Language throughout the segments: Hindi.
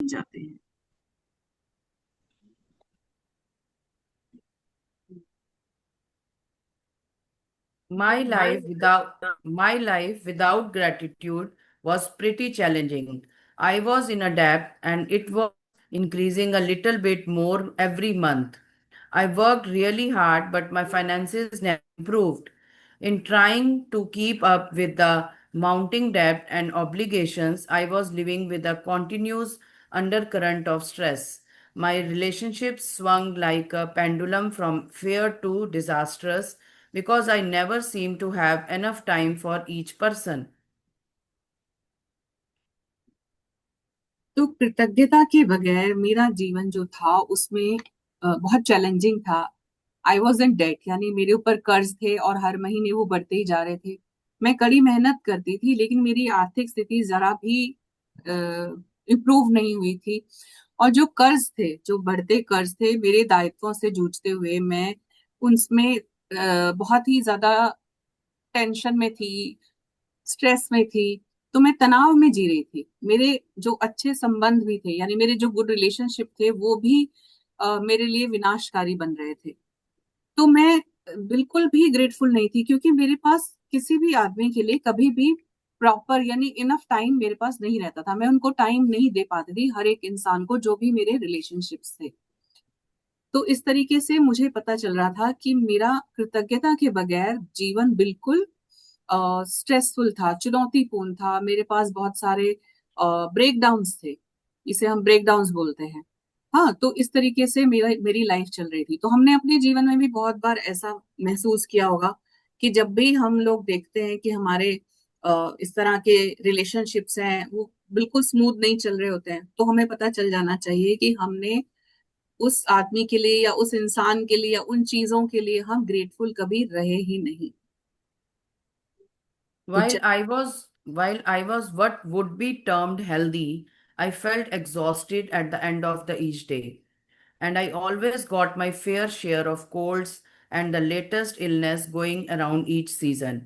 बन जाते हैं। My life without my life without gratitude was pretty challenging. I was in a debt and it was increasing a little bit more every month. I worked really hard but my finances never improved. In trying to keep up with the mounting debt and obligations, I was living with a continuous undercurrent of stress. My relationships swung like a pendulum from fear to disastrous because I never seemed to have enough time for each person. तो कृतज्ञता के बगैर मेरा जीवन जो था उसमें बहुत चैलेंजिंग था। आई वॉज इन डेट, यानी मेरे ऊपर कर्ज थे और हर महीने वो बढ़ते ही जा रहे थे। मैं कड़ी मेहनत करती थी लेकिन मेरी आर्थिक स्थिति जरा भी इम्प्रूव नहीं हुई थी। और जो कर्ज थे, जो बढ़ते कर्ज थे, मेरे दायित्वों से जूझते हुए मैं उनमें बहुत ही ज्यादा टेंशन में थी, स्ट्रेस में थी। तो मैं तनाव में जी रही थी। मेरे जो अच्छे संबंध भी थे, यानी मेरे जो गुड रिलेशनशिप थे, वो भी मेरे लिए विनाशकारी बन रहे थे। तो मैं बिल्कुल भी ग्रेटफुल नहीं थी, क्योंकि मेरे पास किसी भी आदमी के लिए कभी भी प्रॉपर यानी इनफ टाइम मेरे पास नहीं रहता था। मैं उनको टाइम नहीं दे पाती थी, हर एक इंसान को, जो भी मेरे रिलेशनशिप्स थे। तो इस तरीके से मुझे पता चल रहा था कि मेरा कृतज्ञता के बगैर जीवन बिल्कुल स्ट्रेसफुल था, चुनौतीपूर्ण था। मेरे पास बहुत सारे ब्रेकडाउन्स थे, इसे हम ब्रेकडाउन्स बोलते हैं। हाँ, तो इस तरीके से मेरी लाइफ चल रही थी। तो हमने अपने जीवन में भी बहुत बार ऐसा महसूस किया होगा कि जब भी हम लोग देखते हैं कि हमारे इस तरह के रिलेशनशिप्स हैं, वो बिल्कुल स्मूथ नहीं चल रहे होते हैं, तो हमें पता चल जाना चाहिए कि हमने उस आदमी के लिए या उस इंसान के लिए या उन चीजों के लिए हम ग्रेटफुल कभी रहे ही नहीं। तो While I was what would be termed healthy, I felt exhausted at the end of the each day. And I always got my fair share of colds and the latest illness going around each season.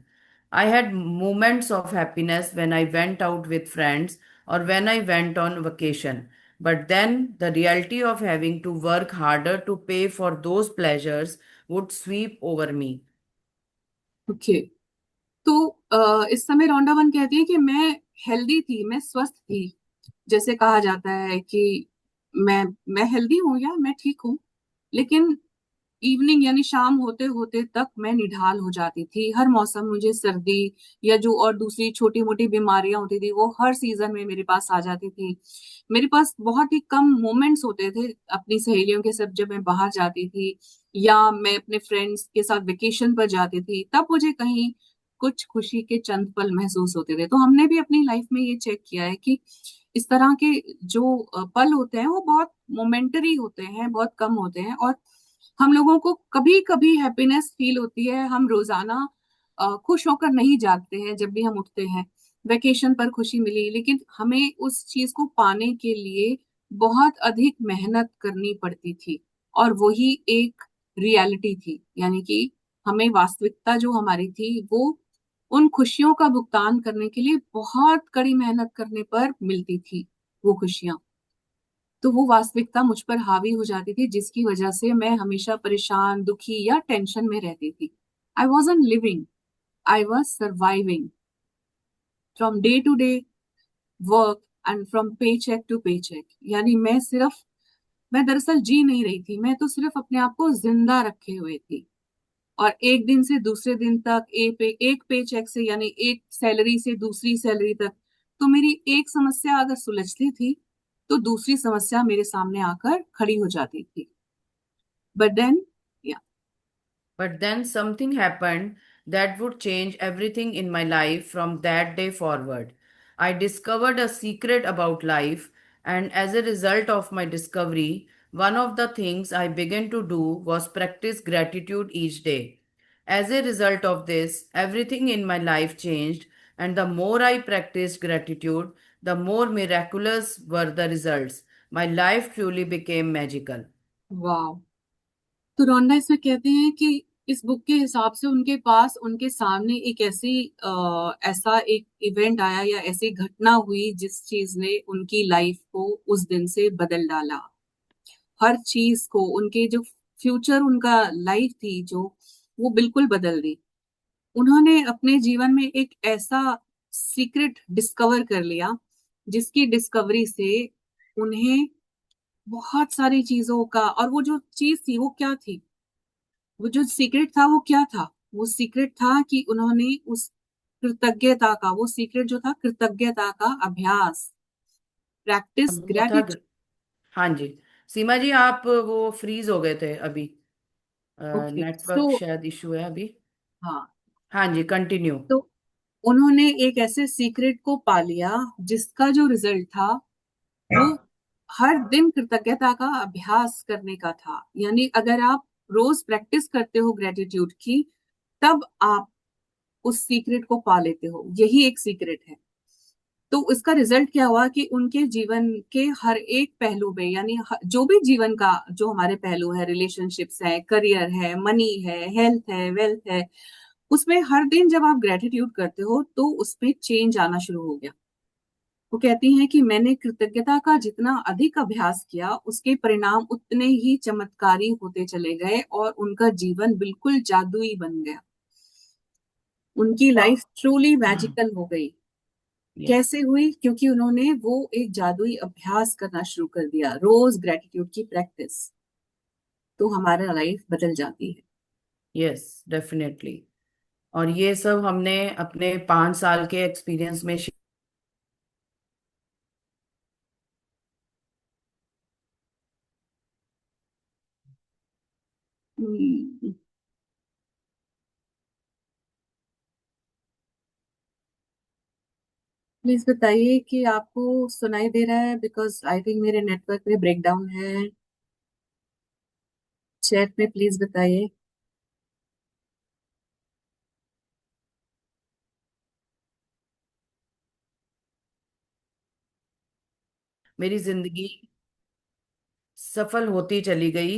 I had moments of happiness when I went out with friends or when I went on vacation. But then the reality of having to work harder to pay for those pleasures would sweep over me. Okay, तो इस समय रौंडा वन कहती है कि मैं हेल्दी थी, मैं स्वस्थ थी। जैसे कहा जाता है कि मैं मैं हेल्दी हूँ या मैं ठीक हूँ, लेकिन इवनिंग यानी शाम होते होते तक मैं निढाल हो जाती थी। हर मौसम मुझे सर्दी या जो और दूसरी छोटी मोटी बीमारियां होती थी, वो हर सीजन में मेरे पास आ जाती थी। मेरे पास बहुत ही कम मोमेंट्स होते थे अपनी सहेलियों के साथ, जब मैं बाहर जाती थी या मैं अपने फ्रेंड्स के साथ वेकेशन पर जाती थी, तब मुझे कहीं कुछ खुशी के चंद पल महसूस होते थे। तो हमने भी अपनी लाइफ में ये चेक किया है कि इस तरह के जो पल होते हैं वो बहुत मोमेंटरी होते हैं, बहुत कम होते हैं। और हम लोगों को कभी कभी हैप्पीनेस फील होती है, हम रोजाना खुश होकर नहीं जागते हैं। जब भी हम उठते हैं, वेकेशन पर खुशी मिली, लेकिन हमें उस चीज को पाने के लिए बहुत अधिक मेहनत करनी पड़ती थी। और वही एक रियलिटी थी, यानी कि हमें वास्तविकता जो हमारी थी वो उन खुशियों का भुगतान करने के लिए बहुत कड़ी मेहनत करने पर मिलती थी, वो खुशियां। तो वो वास्तविकता मुझ पर हावी हो जाती थी, जिसकी वजह से मैं हमेशा परेशान, दुखी या टेंशन में रहती थी। I wasn't living, I was surviving from day to day work and from paycheck to paycheck. यानी मैं दरअसल जी नहीं रही थी, मैं तो सिर्फ अपने आप को जिंदा रखे हुए थी। और एक दिन से दूसरे दिन तक, एक पे चेक से यानी एक सैलरी से दूसरी सैलरी तक, तो मेरी एक समस्या अगर सुलझती थी तो दूसरी समस्या मेरे सामने आकर खड़ी हो जाती थी। बट देन, या But then something happened that would change everything in my life from that day forward. I discovered a secret about life, and as a result of my discovery, one of the things I began to do was practice gratitude each day. As a result of this, everything in my life changed, and the more I practiced gratitude, the more miraculous were the results. My life truly became magical. वाह। तो रोंडा इसमें कहते हैं कि इस बुक के हिसाब से उनके पास, उनके सामने एक ऐसा एक इवेंट आया या ऐसी घटना हुई जिस चीज ने उनकी लाइफ को उस दिन से बदल डाला। हर चीज को, उनके जो फ्यूचर, उनका लाइफ थी जो, वो बिल्कुल बदल दी। उन्होंने अपने जीवन में एक ऐसा सीक्रेट डिस्कवर कर लिया जिसकी डिस्कवरी से उन्हें बहुत सारी चीजों का, और वो जो चीज थी वो क्या थी, वो जो सीक्रेट था वो क्या था, वो सीक्रेट था कि उन्होंने उस कृतज्ञता का, वो सीक्रेट जो था कृतज्ञता का अभ्यास, प्रैक्टिस वो था ग्रेटिट्यूड। हाँ जी। सीमा जी, आप वो फ्रीज हो गए थे अभी। ओके सो, नेटवर्क शायद इशू है अभी। हाँ, हाँ जी, कंटिन्यू। तो उन्होंने एक ऐसे सीक्रेट को पा लिया जिसका जो रिजल्ट था वो हर दिन कृतज्ञता का अभ्यास करने का था। यानी अगर आप रोज प्रैक्टिस करते हो ग्रेटिट्यूड की, तब आप उस सीक्रेट को पा लेते हो। यही एक सीक्रेट है। तो इसका रिजल्ट क्या हुआ कि उनके जीवन के हर एक पहलू में, यानी जो भी जीवन का जो हमारे पहलू है, रिलेशनशिप्स है, करियर है, मनी है, हेल्थ है, वेल्थ है, उसमें हर दिन जब आप ग्रेटिट्यूड करते हो तो उसमें चेंज आना शुरू हो गया। वो कहती हैं कि मैंने कृतज्ञता का जितना अधिक अभ्यास किया उसके परिणाम उतने ही चमत्कारी होते चले गए और उनका जीवन बिल्कुल जादुई बन गया। उनकी लाइफ ट्रूली मैजिकल हो गई। यस। कैसे हुई? क्योंकि उन्होंने वो एक जादुई अभ्यास करना शुरू कर दिया, रोज ग्रेटिट्यूड की प्रैक्टिस। तो हमारा लाइफ बदल जाती है। Yes, definitely. और ये सब हमने अपने 5 साल के एक्सपीरियंस में प्लीज बताइए कि आपको सुनाई दे रहा है, बिकॉज आई थिंक मेरे नेटवर्क में ब्रेकडाउन है। चैट में प्लीज बताइए। मेरी जिंदगी सफल होती चली गई।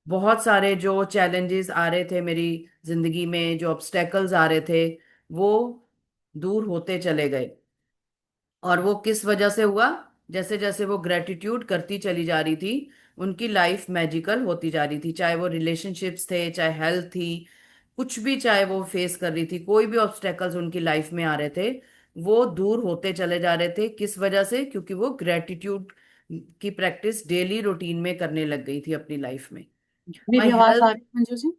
बहुत सारे जो चैलेंजेस आ रहे थे मेरी जिंदगी में, जो ऑब्स्टेकल्स आ रहे थे, वो दूर होते चले गए। और वो किस वजह से हुआ? जैसे जैसे वो ग्रेटिट्यूड करती चली जा रही थी, उनकी लाइफ मैजिकल होती जा रही थी। चाहे वो रिलेशनशिप्स थे, चाहे हेल्थ थी, कुछ भी चाहे वो फेस कर रही थी, कोई भी ऑब्स्टेकल्स उनकी लाइफ में आ रहे थे, वो दूर होते चले जा रहे थे। किस वजह से? क्योंकि वो ग्रेटिट्यूड की प्रैक्टिस डेली रूटीन में करने लग गई थी अपनी लाइफ में। मेरी माई आवाज आ हेल्थ। रही है मंजू जी?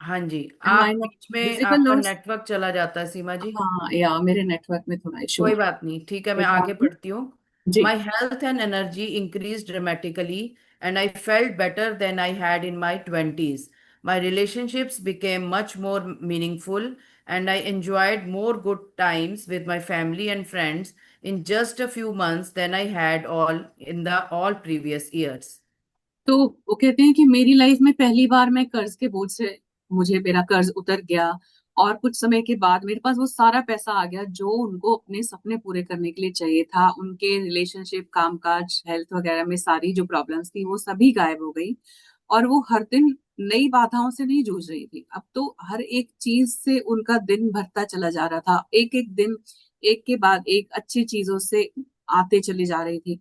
हाँ जी। एम आई आप नॉट बीच में विजिबल आपका नाउ? नेटवर्क चला जाता है सीमा जी। हाँ, या मेरे नेटवर्क में थोड़ा इशू कोई है। बात नहीं, ठीक है, मैं कोई बात आगे नहीं। पढ़ती हूँ। जी। My health and energy increase dramatically and I felt better than I had in my twenties. My relationships became much more meaningful and I enjoyed more good times with my family and friends in just a few months than I had all previous years. तो वो कहते हैं कि मेरी लाइफ में पहली बार मैं कर्ज के बोझ से, मुझे मेरा कर्ज उतर गया, और कुछ समय के बाद मेरे पास वो सारा पैसा आ गया जो उनको अपने सपने पूरे करने के लिए चाहिए था। उनके रिलेशनशिप, कामकाज, हेल्थ वगैरह में सारी जो प्रॉब्लम्स थी वो सभी गायब हो गई। और वो हर दिन नई बाधाओं से नहीं जूझ रही थी। अब तो हर एक चीज से उनका दिन भरता चला जा रहा था, एक एक दिन एक के बाद एक अच्छी चीजों से आते चली जा रही थी।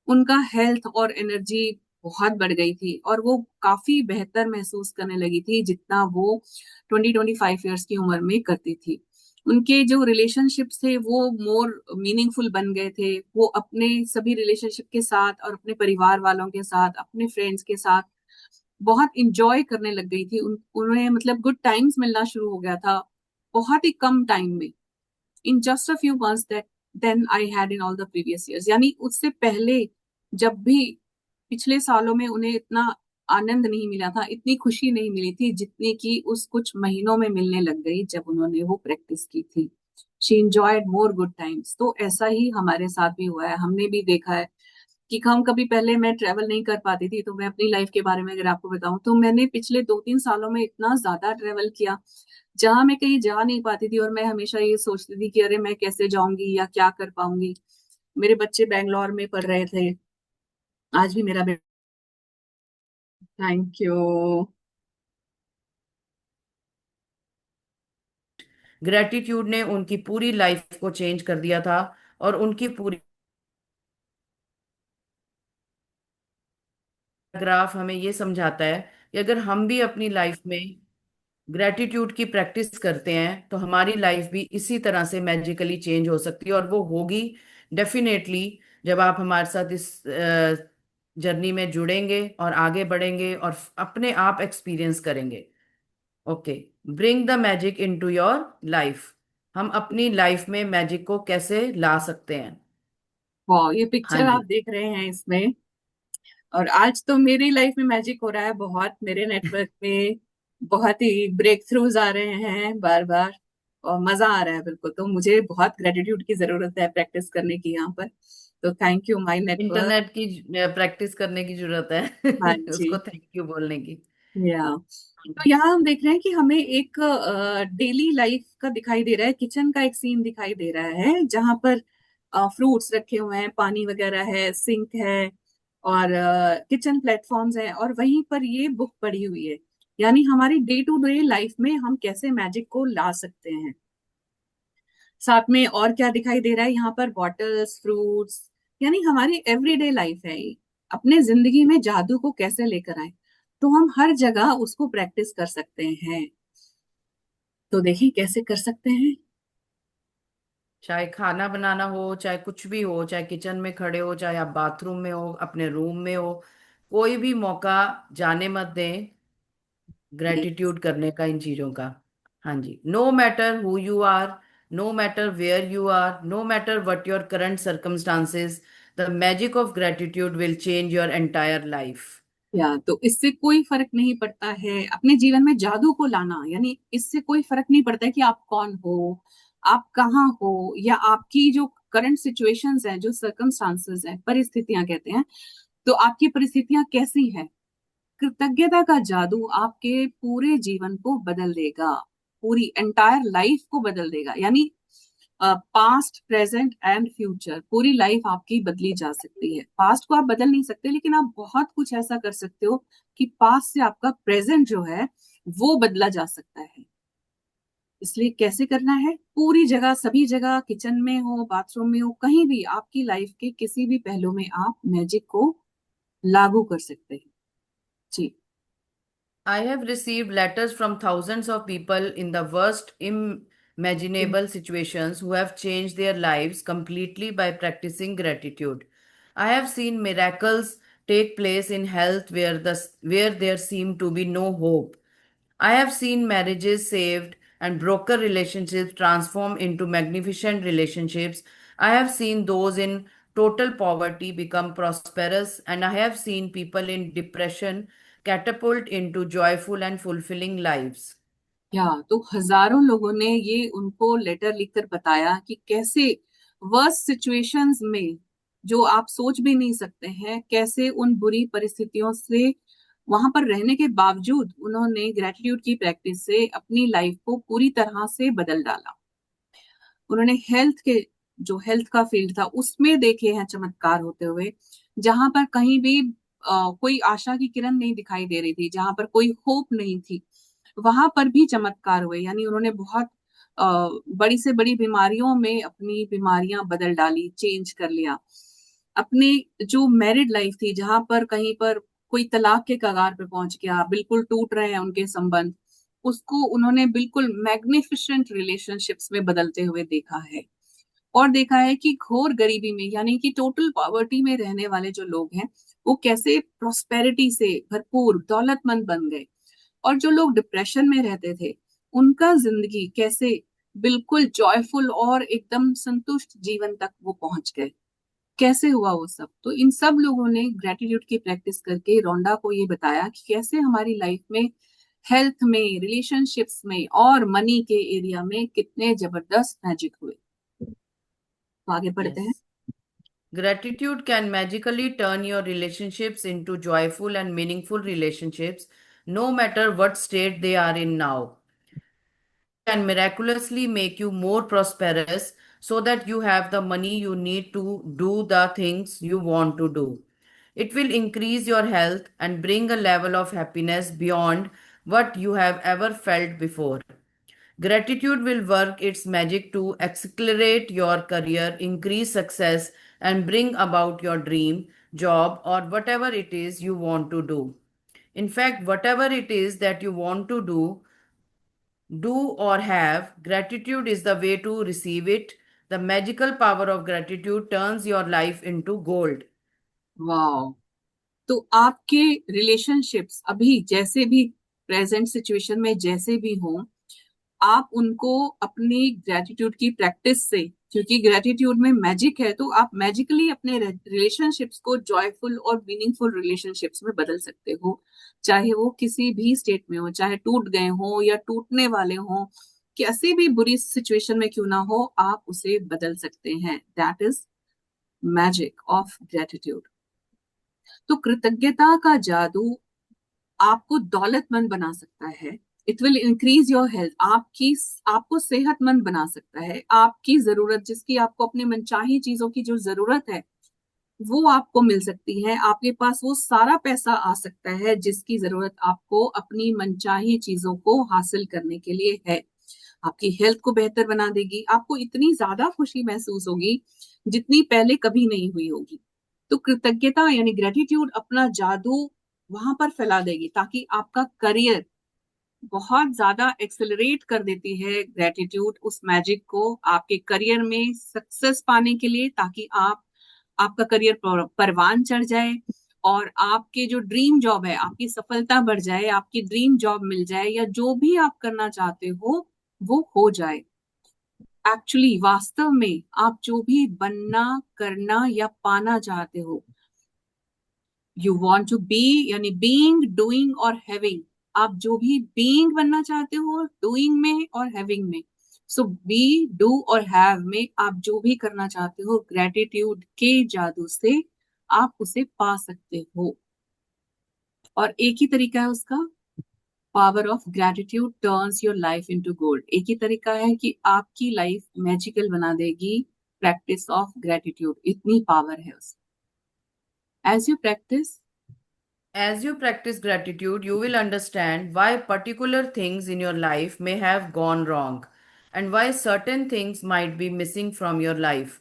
उनका हेल्थ और एनर्जी बहुत बढ़ गई थी और वो काफी बेहतर महसूस करने लगी थी जितना वो 20-25 ईयर्स की उम्र में करती थी। उनके जो रिलेशनशिप्स थे वो मोर मीनिंगफुल बन गए थे। वो अपने सभी रिलेशनशिप के साथ और अपने परिवार वालों के साथ, अपने फ्रेंड्स के साथ बहुत इंजॉय करने लग गई थी। उन्हें मतलब गुड टाइम्स मिलना शुरू हो गया था बहुत ही कम टाइम में, in just a few months that than I had in all the previous years. यानी उससे पहले जब भी पिछले सालों में उन्हें इतना आनंद नहीं मिला था, इतनी खुशी नहीं मिली थी जितनी कि उस कुछ महीनों में मिलने लग गई जब उन्होंने वो प्रैक्टिस की थी। She enjoyed more good times. तो ऐसा ही हमारे साथ भी हुआ है। हमने भी देखा है कि हम कभी, पहले मैं ट्रेवल नहीं कर पाती थी, तो मैं अपनी लाइफ के बारे में अगर आपको बताऊं तो मैंने पिछले 2-3 सालों में इतना ज्यादा ट्रेवल किया जहां मैं कहीं जा नहीं पाती थी, और मैं हमेशा ये सोचती थी कि अरे मैं कैसे जाऊंगी या क्या कर पाऊंगी। मेरे बच्चे बैंगलोर में पढ़ रहे थे। आज भी मेरा, थैंक यू। ग्रेटिट्यूड ने उनकी पूरी लाइफ को चेंज कर दिया था, और उनकी पूरी ग्राफ हमें ये समझाता है कि अगर हम भी अपनी लाइफ में ग्रेटिट्यूड की प्रैक्टिस करते हैं तो हमारी लाइफ भी इसी तरह से मैजिकली चेंज हो सकती है, और वो होगी डेफिनेटली जब आप हमारे साथ इस जर्नी में जुड़ेंगे और आगे बढ़ेंगे और अपने आप एक्सपीरियंस करेंगे। Okay, bring the magic into your life. हम अपनी लाइफ में मैजिक को कैसे ला सकते हैं? वाह, ये हाँ पिक्चर आप जी। देख रहे हैं इसमें, और आज तो मेरी लाइफ में मैजिक हो रहा है बहुत, मेरे नेटवर्क में बहुत ही ब्रेक थ्रूज आ रहे हैं बार बार, और मजा आ रहा है बिल्कुल। तो मुझे बहुत ग्रेटिट्यूड की जरूरत है प्रैक्टिस करने की यहाँ पर। तो thank you my network. Internet की प्रैक्टिस करने की जरूरत हाँ है जी। उसको थैंक यू बोलने की। या तो यहाँ हम देख रहे हैं कि हमें एक डेली लाइफ का दिखाई दे रहा है, किचन का एक सीन दिखाई दे रहा है जहां पर फ्रूट्स रखे हुए हैं, पानी वगैरह है, सिंक है, और किचन प्लेटफॉर्म्स हैं, और वहीं पर ये बुक पड़ी हुई है। यानी हमारी डे टू डे लाइफ में हम कैसे मैजिक को ला सकते हैं। साथ में और क्या दिखाई दे रहा है यहाँ पर, बॉटल्स, फ्रूट्स, यानी हमारी एवरीडे लाइफ है ये। अपने जिंदगी में जादू को कैसे लेकर आए, तो हम हर जगह उसको प्रैक्टिस कर सकते हैं। तो देखिए कैसे कर सकते हैं। चाहे खाना बनाना हो, चाहे कुछ भी हो, चाहे किचन में खड़े हो, चाहे आप बाथरूम में हो, अपने रूम में हो, कोई भी मौका जाने मत दें Yes. ग्रेटिट्यूड करने का इन चीजों का। हाँ जी, no matter who you are, no matter where you are, no matter what your current circumstances, the magic of gratitude will change your entire life. या तो इससे कोई फर्क नहीं पड़ता है अपने जीवन में जादू को लाना, यानी इससे कोई फर्क नहीं पड़ता है कि आप कौन हो, आप कहाँ हो, या आपकी जो करंट सिचुएशंस हैं, जो सर्कमस्टांसेस हैं, परिस्थितियां कहते हैं, तो आपकी परिस्थितियां कैसी हैं। कृतज्ञता का जादू आपके पूरे जीवन को बदल देगा, पूरी एंटायर लाइफ को बदल देगा। यानी पास्ट, प्रेजेंट एंड फ्यूचर, पूरी लाइफ आपकी बदली जा सकती है। पास्ट को आप बदल नहीं सकते, लेकिन आप बहुत कुछ ऐसा कर सकते हो कि पास्ट से आपका प्रेजेंट जो है वो बदला जा सकता है। इसलिए कैसे करना है, पूरी जगह, सभी जगह, किचन में हो, बाथरूम में हो, कहीं भी आपकी लाइफ के किसी भी पहलू में आप मैजिक को लागू कर सकते हैं। जी। I have received letters from thousands of people in the worst imaginable situations who have changed their lives completely by practicing gratitude. I have seen miracles take place in health where there seemed to be no hope. I have seen marriages saved and broken relationships transform into magnificent relationships. I have seen those in total poverty become prosperous, and I have seen people in depression catapult into joyful and fulfilling lives. या तो हजारों लोगों ने ये उनको लेटर लिखकर बताया कि कैसे वर्स्ट सिचुएशंस में, जो आप सोच भी नहीं सकते हैं, कैसे उन बुरी परिस्थितियों से वहां पर रहने के बावजूद उन्होंने ग्रेटिट्यूड की प्रैक्टिस से अपनी लाइफ को पूरी तरह से बदल डाला। उन्होंने हेल्थ के, जो हेल्थ का फील्ड था उसमें देखे हैं चमत्कार होते हुए, जहां पर कहीं भी कोई आशा की किरण नहीं दिखाई दे रही थी, जहां पर कोई होप नहीं थी, वहां पर भी चमत्कार हुए। यानी उन्होंने बहुत बड़ी से बड़ी बीमारियों में अपनी बीमारियां बदल डाली, चेंज कर लिया। अपनी जो मैरिड लाइफ थी, जहां पर कहीं पर कोई तलाक के कगार पे पहुंच गया, बिल्कुल टूट रहे हैं उनके संबंध, उसको उन्होंने बिल्कुल मैग्निफिसेंट रिलेशनशिप्स में बदलते हुए देखा है। और देखा है कि घोर गरीबी में, यानी कि टोटल पॉवर्टी में रहने वाले जो लोग हैं, वो कैसे प्रोस्पेरिटी से भरपूर दौलतमंद बन गए। और जो लोग डिप्रेशन में रहते थे, उनका जिंदगी कैसे बिल्कुल जॉयफुल और एकदम संतुष्ट जीवन तक वो पहुंच गए। कैसे हुआ वो सब, तो इन सब लोगों ने ग्रेटिट्यूड की प्रैक्टिस करके रोंडा को ये बताया कि कैसे हमारी लाइफ में, हेल्थ में, रिलेशनशिप्स में और मनी के एरिया में कितने जबरदस्त मैजिक हुए। तो आगे बढ़ते हैं। Yes. Gratitude can magically turn your relationships into joyful and meaningful relationships, no matter what state they are in now. Can miraculously make you more prosperous so that you have the money you need to do the things you want to do. It will increase your health and bring a level of happiness beyond what you have ever felt before. Gratitude will work its magic to accelerate your career, increase success, and bring about your dream, job, or whatever it is you want to do. In fact, whatever it is that you want to do or have, gratitude is the way to receive it. The magical power of gratitude turns your life into gold. वाह। तो आपके रिलेशनशिप्स अभी जैसे भी, प्रेजेंट सिचुएशन में जैसे भी हों, आप उनको अपनी ग्रेटिट्यूड की प्रैक्टिस से, क्योंकि ग्रेटिट्यूड में मैजिक है, तो आप मैजिकली अपने रिलेशनशिप्स को जॉयफुल और मीनिंगफुल रिलेशनशिप्स में बदल सकते हो। चाहे वो किसी भी स्टेट में हो, चाहे टूट गए हो या टूटने वाले हो, कैसी भी बुरी सिचुएशन में क्यों ना हो, आप उसे बदल सकते हैं। That is magic of gratitude. तो कृतज्ञता का जादू आपको दौलतमंद बना सकता है। It will increase your health. आपको सेहतमंद बना सकता है। आपकी जरूरत, जिसकी आपको अपने मनचाही चीजों की जो जरूरत है, वो आपको मिल सकती है। आपके पास वो सारा पैसा आ सकता है जिसकी जरूरत आपको अपनी मनचाही चीजों को हासिल करने के लिए है। आपकी हेल्थ को बेहतर बना देगी। आपको इतनी ज्यादा खुशी महसूस होगी जितनी पहले कभी नहीं हुई होगी। तो कृतज्ञता यानी ग्रेटिट्यूड अपना जादू वहां पर फैला देगी, ताकि आपका करियर बहुत ज्यादा एक्सेलरेट कर देती है ग्रेटिट्यूड उस मैजिक को आपके करियर में सक्सेस पाने के लिए, ताकि आपका करियर परवान चढ़ जाए और आपके जो ड्रीम जॉब है, आपकी सफलता बढ़ जाए, आपकी ड्रीम जॉब मिल जाए, या जो भी आप करना चाहते हो वो हो जाए। एक्चुअली वास्तव में आप जो भी बनना, करना या पाना चाहते हो, यू वॉन्ट टू बी, यानी बीइंग, डूइंग और हैविंग। आप जो भी बीइंग बनना चाहते हो, डूइंग में और हैविंग में, सो बी, डू और हैव में आप जो भी करना चाहते हो, ग्रेटिट्यूड के जादू से आप उसे पा सकते हो। और एक ही तरीका है उसका, power of gratitude turns your life into gold. एक ही तरीका है कि आपकी लाइफ मैजिकल बना देगी, प्रैक्टिस ऑफ ग्रेटिट्यूड। इतनी पावर है उसमें। As you practice, As you practice gratitude, you will understand why particular things in your life may have gone wrong and why certain things might be missing from your life.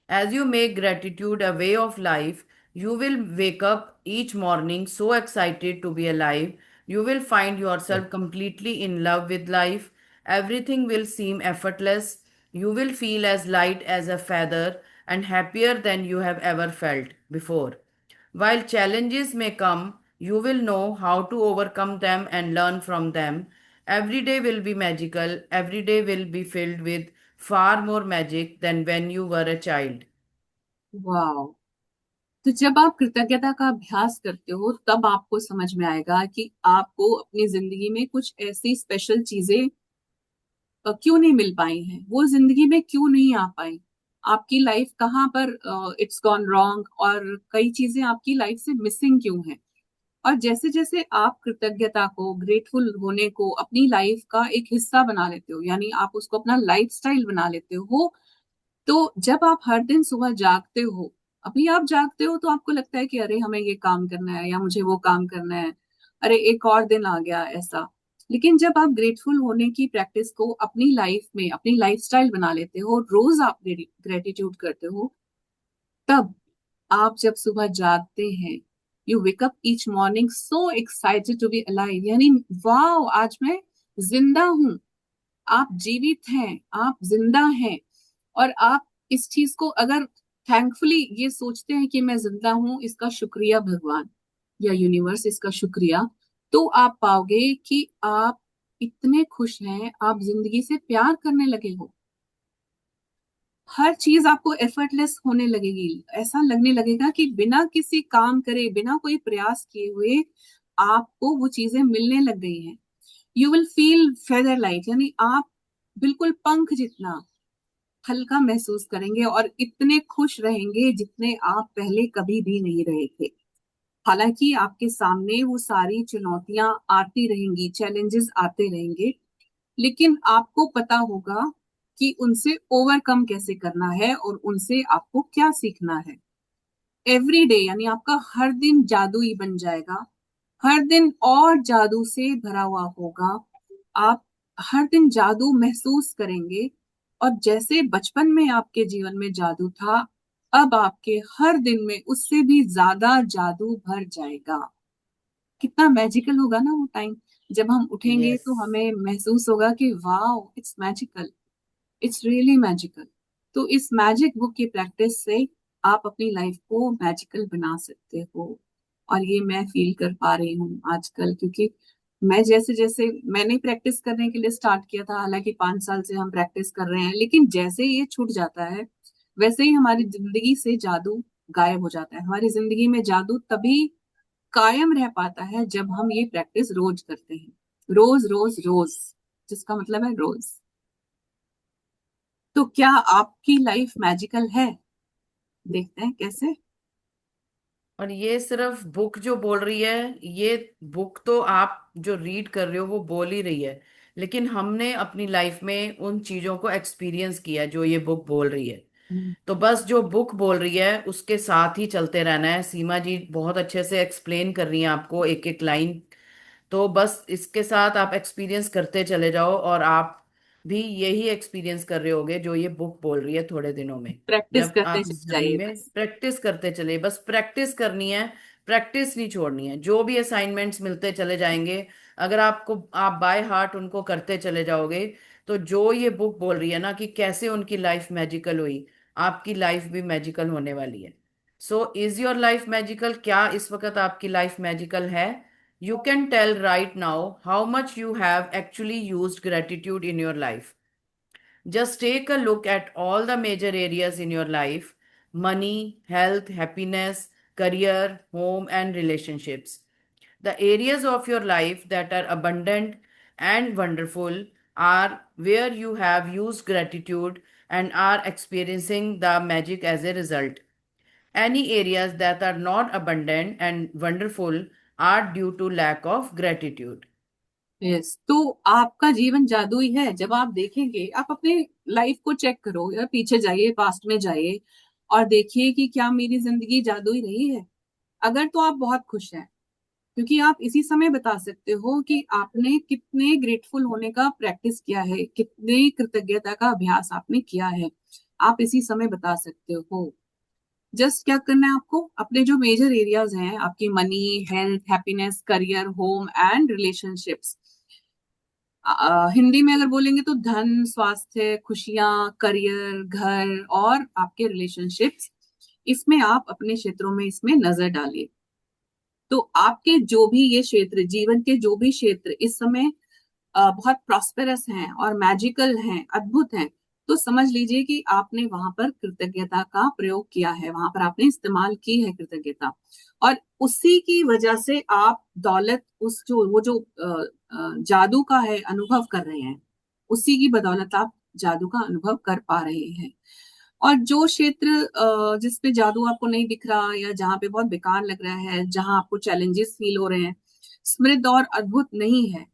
As you make gratitude a way of life, you will wake up each morning so excited to be alive. You will find yourself completely in love with life. Everything will seem effortless. You will feel as light as a feather and happier than you have ever felt before. While challenges may come, you will know how to overcome them and learn from them. Every day will be magical. Every day will be filled with far more magic than when you were a child. वाह। तो जब आप कृतज्ञता का अभ्यास करते हो, तब आपको समझ में आएगा कि आपको अपनी जिंदगी में कुछ ऐसी स्पेशल चीजें क्यों नहीं मिल पाई हैं, वो जिंदगी में क्यों नहीं आ पाई, आपकी लाइफ कहाँ पर इट्स गॉन रॉन्ग, और कई चीजें आपकी लाइफ से मिसिंग क्यों हैं। और जैसे जैसे आप कृतज्ञता को, ग्रेटफुल होने को अपनी लाइफ का एक हिस्सा बना लेते हो, यानी आप उसको अपना लाइफस्टाइल बना लेते हो, तो जब आप हर दिन सुबह जागते हो, अभी आप जागते हो तो आपको लगता है कि अरे हमें ये काम करना है या मुझे वो काम करना है, अरे एक और दिन आ गया ऐसा। लेकिन जब आप ग्रेटफुल होने की प्रैक्टिस को अपनी लाइफ में, अपनी लाइफस्टाइल बना लेते हो, रोज आप ग्रेटिट्यूड करते हो, तब आप जब सुबह जागते हैं, you wake up each morning so excited to be alive, यानी वाह, आज मैं जिंदा हूं। आप जीवित हैं, आप जिंदा हैं। और आप इस चीज को अगर थैंकफुली ये सोचते हैं कि मैं जिंदा हूं, इसका शुक्रिया भगवान या यूनिवर्स, इसका शुक्रिया, तो आप पाओगे कि आप इतने खुश हैं, आप जिंदगी से प्यार करने लगे हो। हर चीज आपको एफर्टलेस होने लगेगी। ऐसा लगने लगेगा कि बिना किसी काम करे, बिना कोई प्रयास किए हुए आपको वो चीजें मिलने लग गई हैं। You will feel feather light, यानी आप बिल्कुल पंख जितना हल्का महसूस करेंगे और इतने खुश रहेंगे जितने आप पहले कभी भी नहीं रहे थे। हालांकि आपके सामने वो सारी चुनौतियां आती रहेंगी, चैलेंजेस आते रहेंगे, लेकिन आपको पता होगा कि उनसे ओवरकम कैसे करना है और उनसे आपको क्या सीखना है। एवरी डे यानी आपका हर दिन जादुई बन जाएगा, हर दिन और जादू से भरा हुआ होगा। आप हर दिन जादू महसूस करेंगे, और जैसे बचपन में आपके जीवन में जादू था, अब आपके हर दिन में उससे भी ज्यादा जादू भर जाएगा। कितना मैजिकल होगा ना वो टाइम। जब हम उठेंगे यस। तो हमें महसूस होगा कि wow, it's magical, it's really magical. तो इस मैजिक बुक की प्रैक्टिस से आप अपनी लाइफ को मैजिकल बना सकते हो। और ये मैं फील कर पा रही हूँ आजकल, क्योंकि मैं जैसे जैसे मैंने प्रैक्टिस करने के लिए स्टार्ट किया था, हालांकि 5 साल से हम प्रैक्टिस कर रहे हैं, लेकिन जैसे ये छूट जाता है वैसे ही हमारी जिंदगी से जादू गायब हो जाता है। हमारी जिंदगी में जादू तभी कायम रह पाता है जब हम ये प्रैक्टिस रोज करते हैं, रोज रोज रोज, जिसका मतलब है रोज। तो क्या आपकी लाइफ मैजिकल है? देखते हैं कैसे। और ये सिर्फ बुक जो बोल रही है, ये बुक तो आप जो रीड कर रहे हो वो बोल ही रही है, लेकिन हमने अपनी लाइफ में उन चीजों को एक्सपीरियंस किया जो ये बुक बोल रही है। हम्म। तो बस जो बुक बोल रही है उसके साथ ही चलते रहना है। सीमा जी बहुत अच्छे से एक्सप्लेन कर रही हैं आपको एक एक लाइन। तो बस इसके साथ आप एक्सपीरियंस करते चले जाओ, और आप भी यही एक्सपीरियंस कर रहे होगे जो ये बुक बोल रही है थोड़े दिनों में। प्रैक्टिस जब करते आप चले इस जर्नी जाइए में बस। प्रैक्टिस करते चले, बस प्रैक्टिस करनी है, प्रैक्टिस नहीं छोड़नी है। जो भी असाइनमेंट्स मिलते चले जाएंगे, अगर आपको आप बाय हार्ट उनको करते चले जाओगे, तो जो ये बुक बोल रही है ना कि कैसे उनकी लाइफ मैजिकल हुई, आपकी लाइफ भी मैजिकल होने वाली है। So is your life magical? क्या इस वक्त आपकी लाइफ मैजिकल है? You can tell right now how much you have actually used gratitude in your life. Just take a look at all the major areas in your life: money, health, happiness, career, home, and relationships. The areas of your life that are abundant and wonderful are where you have used gratitude and are experiencing the magic as a result. Any areas that are not abundant and wonderful are due to lack of gratitude. Yes, तो आपका जीवन जादुई है। जब आप देखेंगे, आप अपने लाइफ को चेक करो या पीछे जाइए, पास्ट में जाइए और देखिए कि क्या मेरी जिंदगी जादुई रही है। अगर तो आप बहुत खुश हैं, क्योंकि आप इसी समय बता सकते हो कि आपने कितने ग्रेटफुल होने का प्रैक्टिस किया है, कितने कृतज्ञता का अभ्यास आपने किया है। आप इसी समय बता सकते हो। जस्ट क्या करना है आपको, अपने जो मेजर एरियाज हैं आपकी, money, health, happiness, career, home and relationships, Hindi में अगर बोलेंगे तो धन, स्वास्थ्य, खुशियां, करियर, घर और आपके रिलेशनशिप्स, इसमें आप अपने क्षेत्रों में इसमें नजर डालिए। तो आपके जो भी ये क्षेत्र, जीवन के जो भी क्षेत्र इस समय बहुत प्रॉस्पेरस हैं और मैजिकल हैं, अद्भुत हैं, तो समझ लीजिए कि आपने वहां पर कृतज्ञता का प्रयोग किया है, वहां पर आपने इस्तेमाल की है कृतज्ञता। और उसी की वजह से आप दौलत, उस जो वो जो जादू का है अनुभव कर रहे हैं, उसी की बदौलत आप जादू का अनुभव कर पा रहे हैं। और जो क्षेत्र जिसपे जादू आपको नहीं दिख रहा, या जहाँ पे बहुत बेकार लग रहा है, जहाँ आपको चैलेंजेस फील हो रहे हैं, समृद्ध और अद्भुत नहीं है,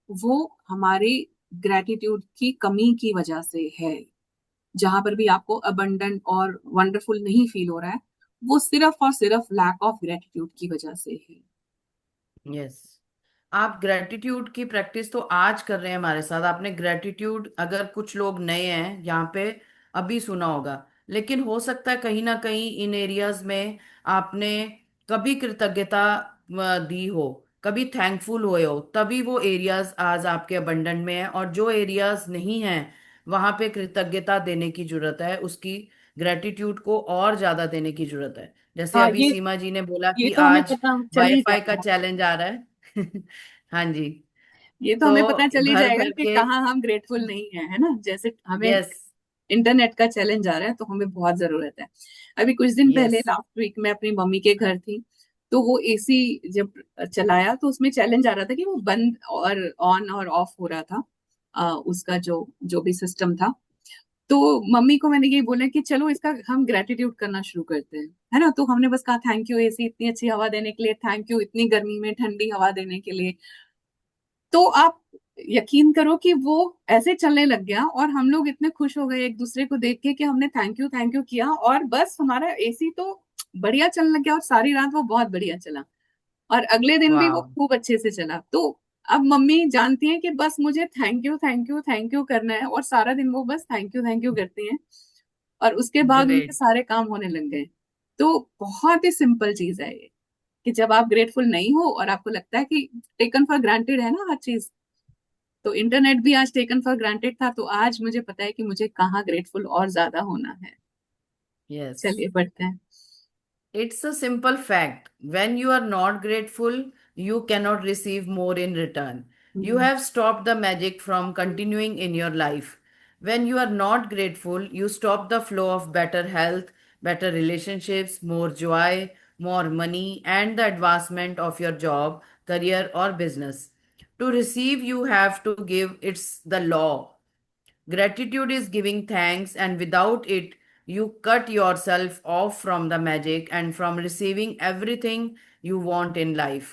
वो हमारे ग्रेटिट्यूड की कमी की वजह से है। जहां पर भी आपको अबंडेंट और वंडरफुल नहीं फील हो रहा है, वो सिर्फ और सिर्फ लैक ऑफ ग्रेटिट्यूड की वजह से है। यस। आप ग्रेटिट्यूड की प्रैक्टिस तो आज कर रहे हैं हमारे साथ। आपने ग्रेटिट्यूड, अगर कुछ लोग नए हैं यहाँ पे, अभी सुना होगा, लेकिन हो सकता है कहीं ना कहीं इन एरियाज में आपने कभी कृतज्ञता दी हो, कभी थैंकफुल हुए हो, तभी वो एरियाज आज आपके अबंडन में है। और जो एरियाज नहीं हैं, वहां पे कृतज्ञता देने की जरूरत है, उसकी ग्रेटिट्यूड को और ज्यादा देने की जरूरत है। जैसे हाँ, अभी सीमा जी ने बोला ये कि तो हमें आज पता चल ही वाईफाई का जाएगा। चैलेंज आ रहा है। हाँ जी। ये तो हमें पता तो चल ही भर जाएगा भर कि के। कहाँ हम ग्रेटफुल नहीं है ना। जैसे हमें यस। इंटरनेट का चैलेंज आ रहा है, तो हमें बहुत जरूरत है। अभी कुछ दिन पहले, यस। लास्ट वीक, मैं अपनी मम्मी के घर थी, तो वो एसी जब चलाया तो उसमें चैलेंज आ रहा था कि वो बंद और ऑन और ऑफ हो रहा था, उसका जो जो भी सिस्टम था। तो मम्मी को मैंने यही बोला कि चलो इसका हम ग्रेटिट्यूड करना शुरू करते हैं, है ना। तो हमने बस कहा थैंक यू एसी इतनी अच्छी हवा देने के लिए, थैंक यू इतनी गर्मी में ठंडी हवा देने के लिए। तो आप यकीन करो कि वो ऐसे चलने लग गया, और हम लोग इतने खुश हो गए एक दूसरे को देख के कि हमने थैंक यू किया, और बस हमारा एसी तो बढ़िया चलने लग गया, और सारी रात वो बहुत बढ़िया चला, और अगले दिन भी वो वाह। खूब अच्छे से चला। तो अब मम्मी जानती हैं कि बस मुझे thank you thank you thank you करना है, और सारा दिन वो बस थैंक यू करती हैं, और उसके बाद उनके ग्रेट। सारे काम होने लग गए। तो बहुत ही सिंपल चीज है ये, कि जब आप ग्रेटफुल नहीं हो और आपको लगता है कि टेकन फॉर ग्रांटेड है ना हर चीज, तो इंटरनेट भी आज टेकन फॉर ग्रांटेड था, तो आज मुझे पता है कि मुझे कहाँ ग्रेटफुल और ज्यादा होना है। यस। चलिए बढ़ते हैं। It's a simple fact. When you are not grateful, you cannot receive more in return. You hmm, have stopped the magic from continuing in your life. When you are not grateful, you stop the flow of better health, better relationships, more joy, more money, and the advancement of your job, career, or business. To receive, you have to give. It's the law. Gratitude is giving thanks, and without it, you cut yourself off from the magic and from receiving everything you want in life.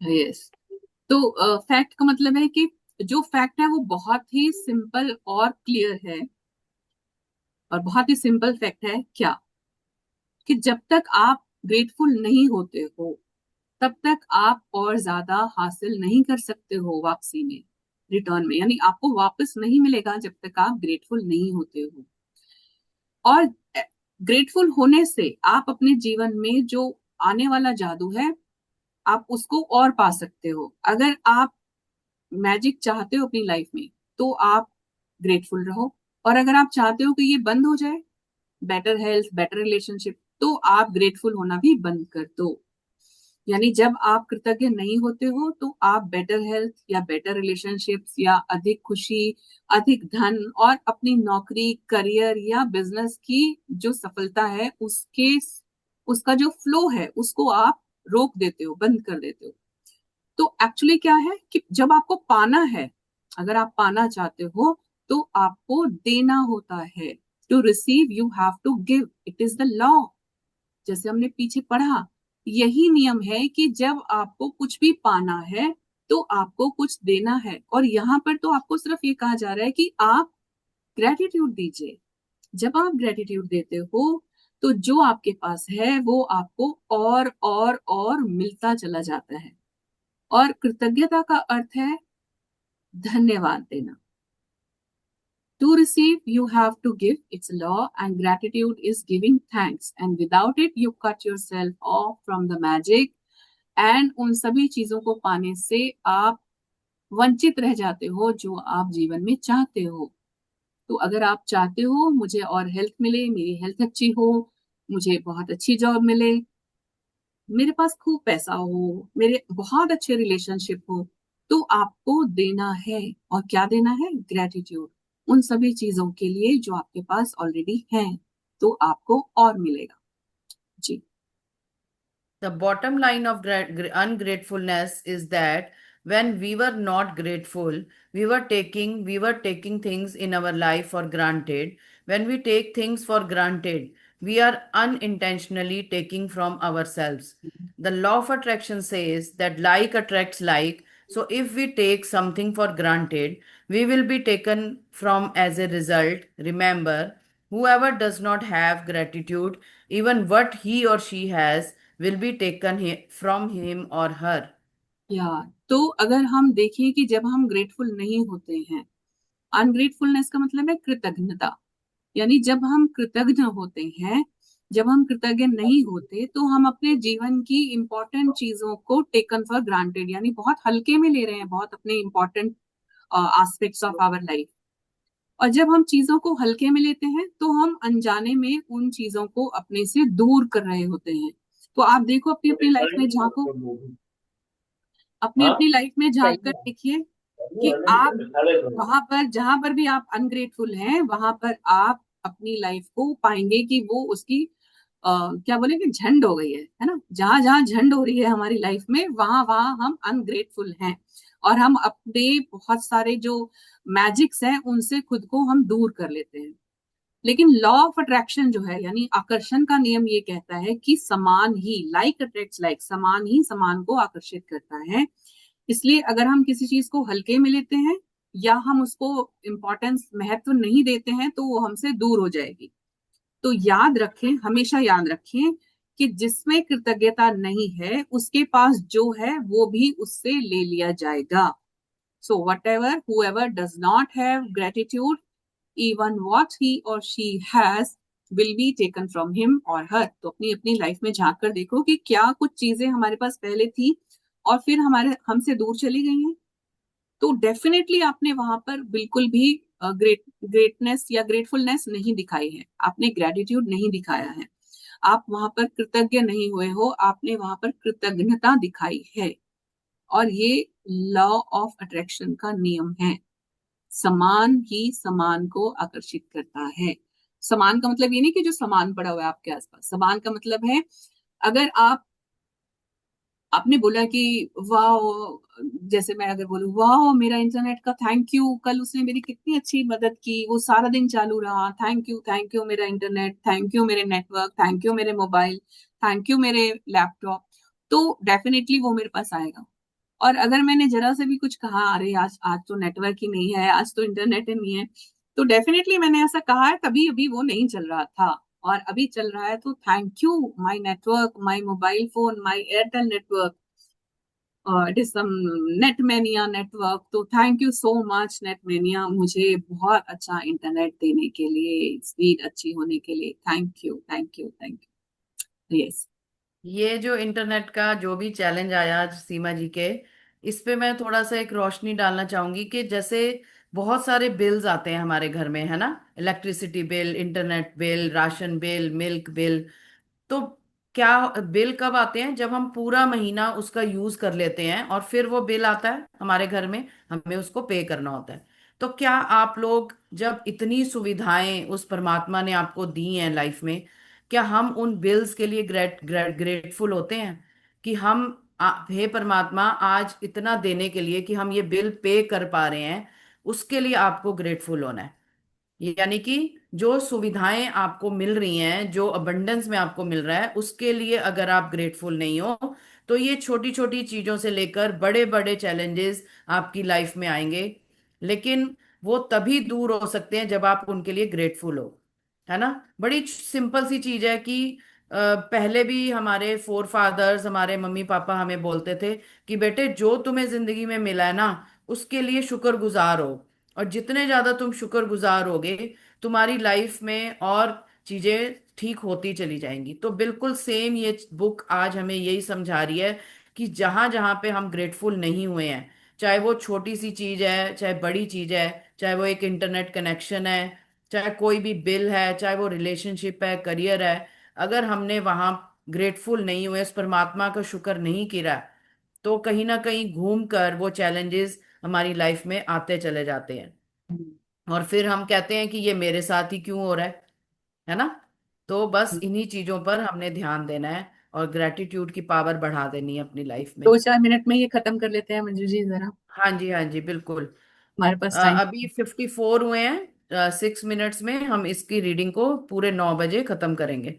Yes. तो फैक्ट का मतलब है कि जो फैक्ट है वो बहुत ही सिंपल और क्लियर है, और बहुत ही सिंपल फैक्ट है क्या, कि जब तक आप ग्रेटफुल नहीं होते हो तब तक आप और ज्यादा हासिल नहीं कर सकते हो वापसी में, रिटर्न में, यानी आपको वापस नहीं मिलेगा जब तक आप ग्रेटफुल नहीं होते हो। और ग्रेटफुल होने से आप अपने जीवन में जो आने वाला जादू है, आप उसको और पा सकते हो। अगर आप मैजिक चाहते हो अपनी लाइफ में, तो आप ग्रेटफुल रहो। और अगर आप चाहते हो कि ये बंद हो जाए, बेटर हेल्थ बेटर रिलेशनशिप, तो आप ग्रेटफुल होना भी बंद कर दो। यानी जब आप कृतज्ञ नहीं होते हो तो आप बेटर हेल्थ या बेटर रिलेशनशिप्स या अधिक खुशी, अधिक धन, और अपनी नौकरी, करियर या बिजनेस की जो सफलता है उसके, उसका जो फ्लो है उसको आप रोक देते हो, बंद कर देते हो। तो एक्चुअली क्या है कि जब आपको पाना है, अगर आप पाना चाहते हो तो आपको देना होता है। To receive you have to give, it is the law. जैसे हमने पीछे पढ़ा, यही नियम है कि जब आपको कुछ भी पाना है तो आपको कुछ देना है। और यहाँ पर तो आपको सिर्फ ये कहा जा रहा है कि आप ग्रेटिट्यूड दीजिए। जब आप ग्रेटिट्यूड देते हो तो जो आपके पास है वो आपको और मिलता चला जाता है। और कृतज्ञता का अर्थ है धन्यवाद देना। To receive, you have to give. It's a law, and gratitude is giving thanks. And without it, you cut yourself off from the magic. And उन सभी चीजों को पाने से आप वंचित रह जाते हो जो आप जीवन में चाहते हो। तो अगर आप चाहते हो मुझे और हेल्थ मिले, मेरी हेल्थ अच्छी हो, मुझे बहुत अच्छी जॉब मिले, मेरे पास खूब पैसा हो, मेरे बहुत अच्छे रिलेशनशिप हो, तो आपको देना है। और क्या देना है? ग्रेटिट्यूड, उन सभी चीजों के लिए जो आपके पास ऑलरेडी है, तो आपको और मिलेगा। जी। The bottom line of ungratefulness is that when we were not grateful, we were taking things in our life for granted. When we take things for granted, we are unintentionally taking from ourselves. The law of attraction says that like attracts like. So if we take something for granted, we will be taken from as a result. Remember, whoever does not have gratitude, even what he or she has, will be taken from him or her. या तो अगर हम देखें कि जब हम ग्रेटफुल नहीं होते हैं, अनग्रेटफुलनेस का मतलब है कृतज्ञता, यानी जब हम कृतज्ञ होते हैं, जब हम कृतज्ञ नहीं होते तो हम अपने जीवन की इंपॉर्टेंट चीजों को टेकन फॉर ग्रांटेड, यानी बहुत हल्के में ले रहे हैं, बहुत अपने important aspects of our life. और जब हम चीजों को हल्के में लेते हैं तो हम अनजाने में उन चीजों को अपने से दूर कर रहे होते हैं। तो आप देखो अपनी अपनी लाइफ में झांको, अपनी अपनी लाइफ में झांक कर देखिए कि आप वहां पर, जहां पर भी आप अनग्रेटफुल हैं, वहां पर आप अपनी लाइफ को पाएंगे कि वो उसकी क्या बोलेंगे, झंड हो गई है ना। जहां जहां झंड हो रही है हमारी लाइफ में, वहां वहां हम अनग्रेटफुल हैं, और हम अपने बहुत सारे जो मैजिक्स हैं उनसे खुद को हम दूर कर लेते हैं। लेकिन लॉ ऑफ अट्रैक्शन जो है, यानी आकर्षण का नियम, ये कहता है कि समान ही, लाइक अट्रैक्ट्स लाइक, समान ही समान को आकर्षित करता है। इसलिए अगर हम किसी चीज को हल्के में लेते हैं या हम उसको इम्पोर्टेंस, महत्व नहीं देते हैं, तो वो हमसे दूर हो जाएगी। तो याद रखें, हमेशा याद रखें कि जिसमें कृतज्ञता नहीं है उसके पास जो है वो भी उससे ले लिया जाएगा. So whatever whoever does not have gratitude, even what he or she has will be taken from him or her. तो अपनी अपनी लाइफ में झांक कर देखो कि क्या कुछ चीजें हमारे पास पहले थी और फिर हमारे हमसे दूर चली गई हैं. तो डेफिनेटली आपने वहां पर बिल्कुल भी ग्रेटनेस या ग्रेटफुलनेस नहीं दिखाई है, आपने ग्रेटिट्यूड नहीं दिखाया है, आप वहां पर कृतज्ञ नहीं हुए हो, आपने वहां पर कृतज्ञता दिखाई है. और ये लॉ ऑफ अट्रैक्शन का नियम है. समान ही समान को आकर्षित करता है. समान का मतलब ये नहीं कि जो समान पड़ा हुआ है आपके आसपास. समान का मतलब है, अगर आपने बोला कि वाह, जैसे मैं अगर बोलूं वाह मेरा इंटरनेट का थैंक यू, कल उसने मेरी कितनी अच्छी मदद की, वो सारा दिन चालू रहा, थैंक यू मेरा इंटरनेट, थैंक यू मेरे नेटवर्क, थैंक यू मेरे मोबाइल, थैंक यू मेरे लैपटॉप. तो डेफिनेटली वो मेरे पास आएगा. और अगर मैंने जरा से भी कुछ कहा, अरे आज आज तो नेटवर्क ही नहीं है, आज तो इंटरनेट ही नहीं है, तो डेफिनेटली मैंने ऐसा कहा है तभी अभी वो नहीं चल रहा था, और अभी चल रहा है, तो thank you my network, my mobile phone, my Airtel network, it is some net mania network. तो thank you so much net mania, मुझे बहुत अच्छा इंटरनेट देने के लिए, स्पीड अच्छी होने के लिए, thank you thank you thank you. Yes. ये जो इंटरनेट का जो भी चैलेंज आया आज सीमा जी के, इस पे मैं थोड़ा सा एक रोशनी डालना चाहूंगी कि जैसे बहुत सारे बिल्स आते हैं हमारे घर में, है ना? Electricity bill, internet bill, ration bill, milk bill. तो क्या बिल कब आते हैं? जब हम पूरा महीना उसका यूज कर लेते हैं और फिर वो बिल आता है हमारे घर में, हमें उसको पे करना होता है। तो क्या आप लोग, जब इतनी सुविधाएं उस परमात्मा ने आपको दी हैं लाइफ में, क्या हम उन बिल्स के लिए ग्रेटफुल होते हैं कि हम हे परमात्मा, आज इतना देने के लिए कि हम ये बिल पे कर पा रहे हैं, उसके लिए आपको ग्रेटफुल होना है। यानी कि जो सुविधाएं आपको मिल रही हैं, जो अबंडेंस में आपको मिल रहा है, उसके लिए अगर आप ग्रेटफुल नहीं हो, तो ये छोटी छोटी चीजों से लेकर बड़े बड़े चैलेंजेस आपकी लाइफ में आएंगे। लेकिन वो तभी दूर हो सकते हैं जब आप उनके लिए ग्रेटफुल हो, है ना? बड़ी सिंपल सी चीज है कि पहले भी हमारे फोर फादर्स, हमारे मम्मी पापा हमें बोलते थे कि बेटे, जो तुम्हें जिंदगी में मिला है ना, उसके लिए शुक्रगुजार हो। और जितने ज्यादा तुम शुक्रगुजार होगे, तुम्हारी लाइफ में और चीजें ठीक होती चली जाएंगी। तो बिल्कुल सेम ये बुक आज हमें यही समझा रही है कि जहां जहां पे हम ग्रेटफुल नहीं हुए हैं, चाहे वो छोटी सी चीज है, चाहे बड़ी चीज है, चाहे वो एक इंटरनेट कनेक्शन है, चाहे कोई भी बिल है, चाहे वो रिलेशनशिप है, करियर है, अगर हमने वहां ग्रेटफुल नहीं हुए, उस परमात्मा का शुक्र नहीं किया, तो कहीं ना कहीं घूम कर वो चैलेंजेस हमारी लाइफ में आते चले जाते हैं। और फिर हम कहते हैं कि ये मेरे साथ ही क्यों हो रहा है ना? तो बस इन्हीं चीजों पर हमने ध्यान देना है और ग्रेटिट्यूड की पावर बढ़ा देनी है अपनी लाइफ में। 2-4 मिनट में ये खत्म कर लेते हैं मंजू जी जरा, हाँ जी, हाँ जी, बिल्कुल। हमारे पास टाइम. अभी 54 हुए हैं, 6 मिनट्स में हम इसकी रीडिंग को पूरे 9 बजे खत्म करेंगे।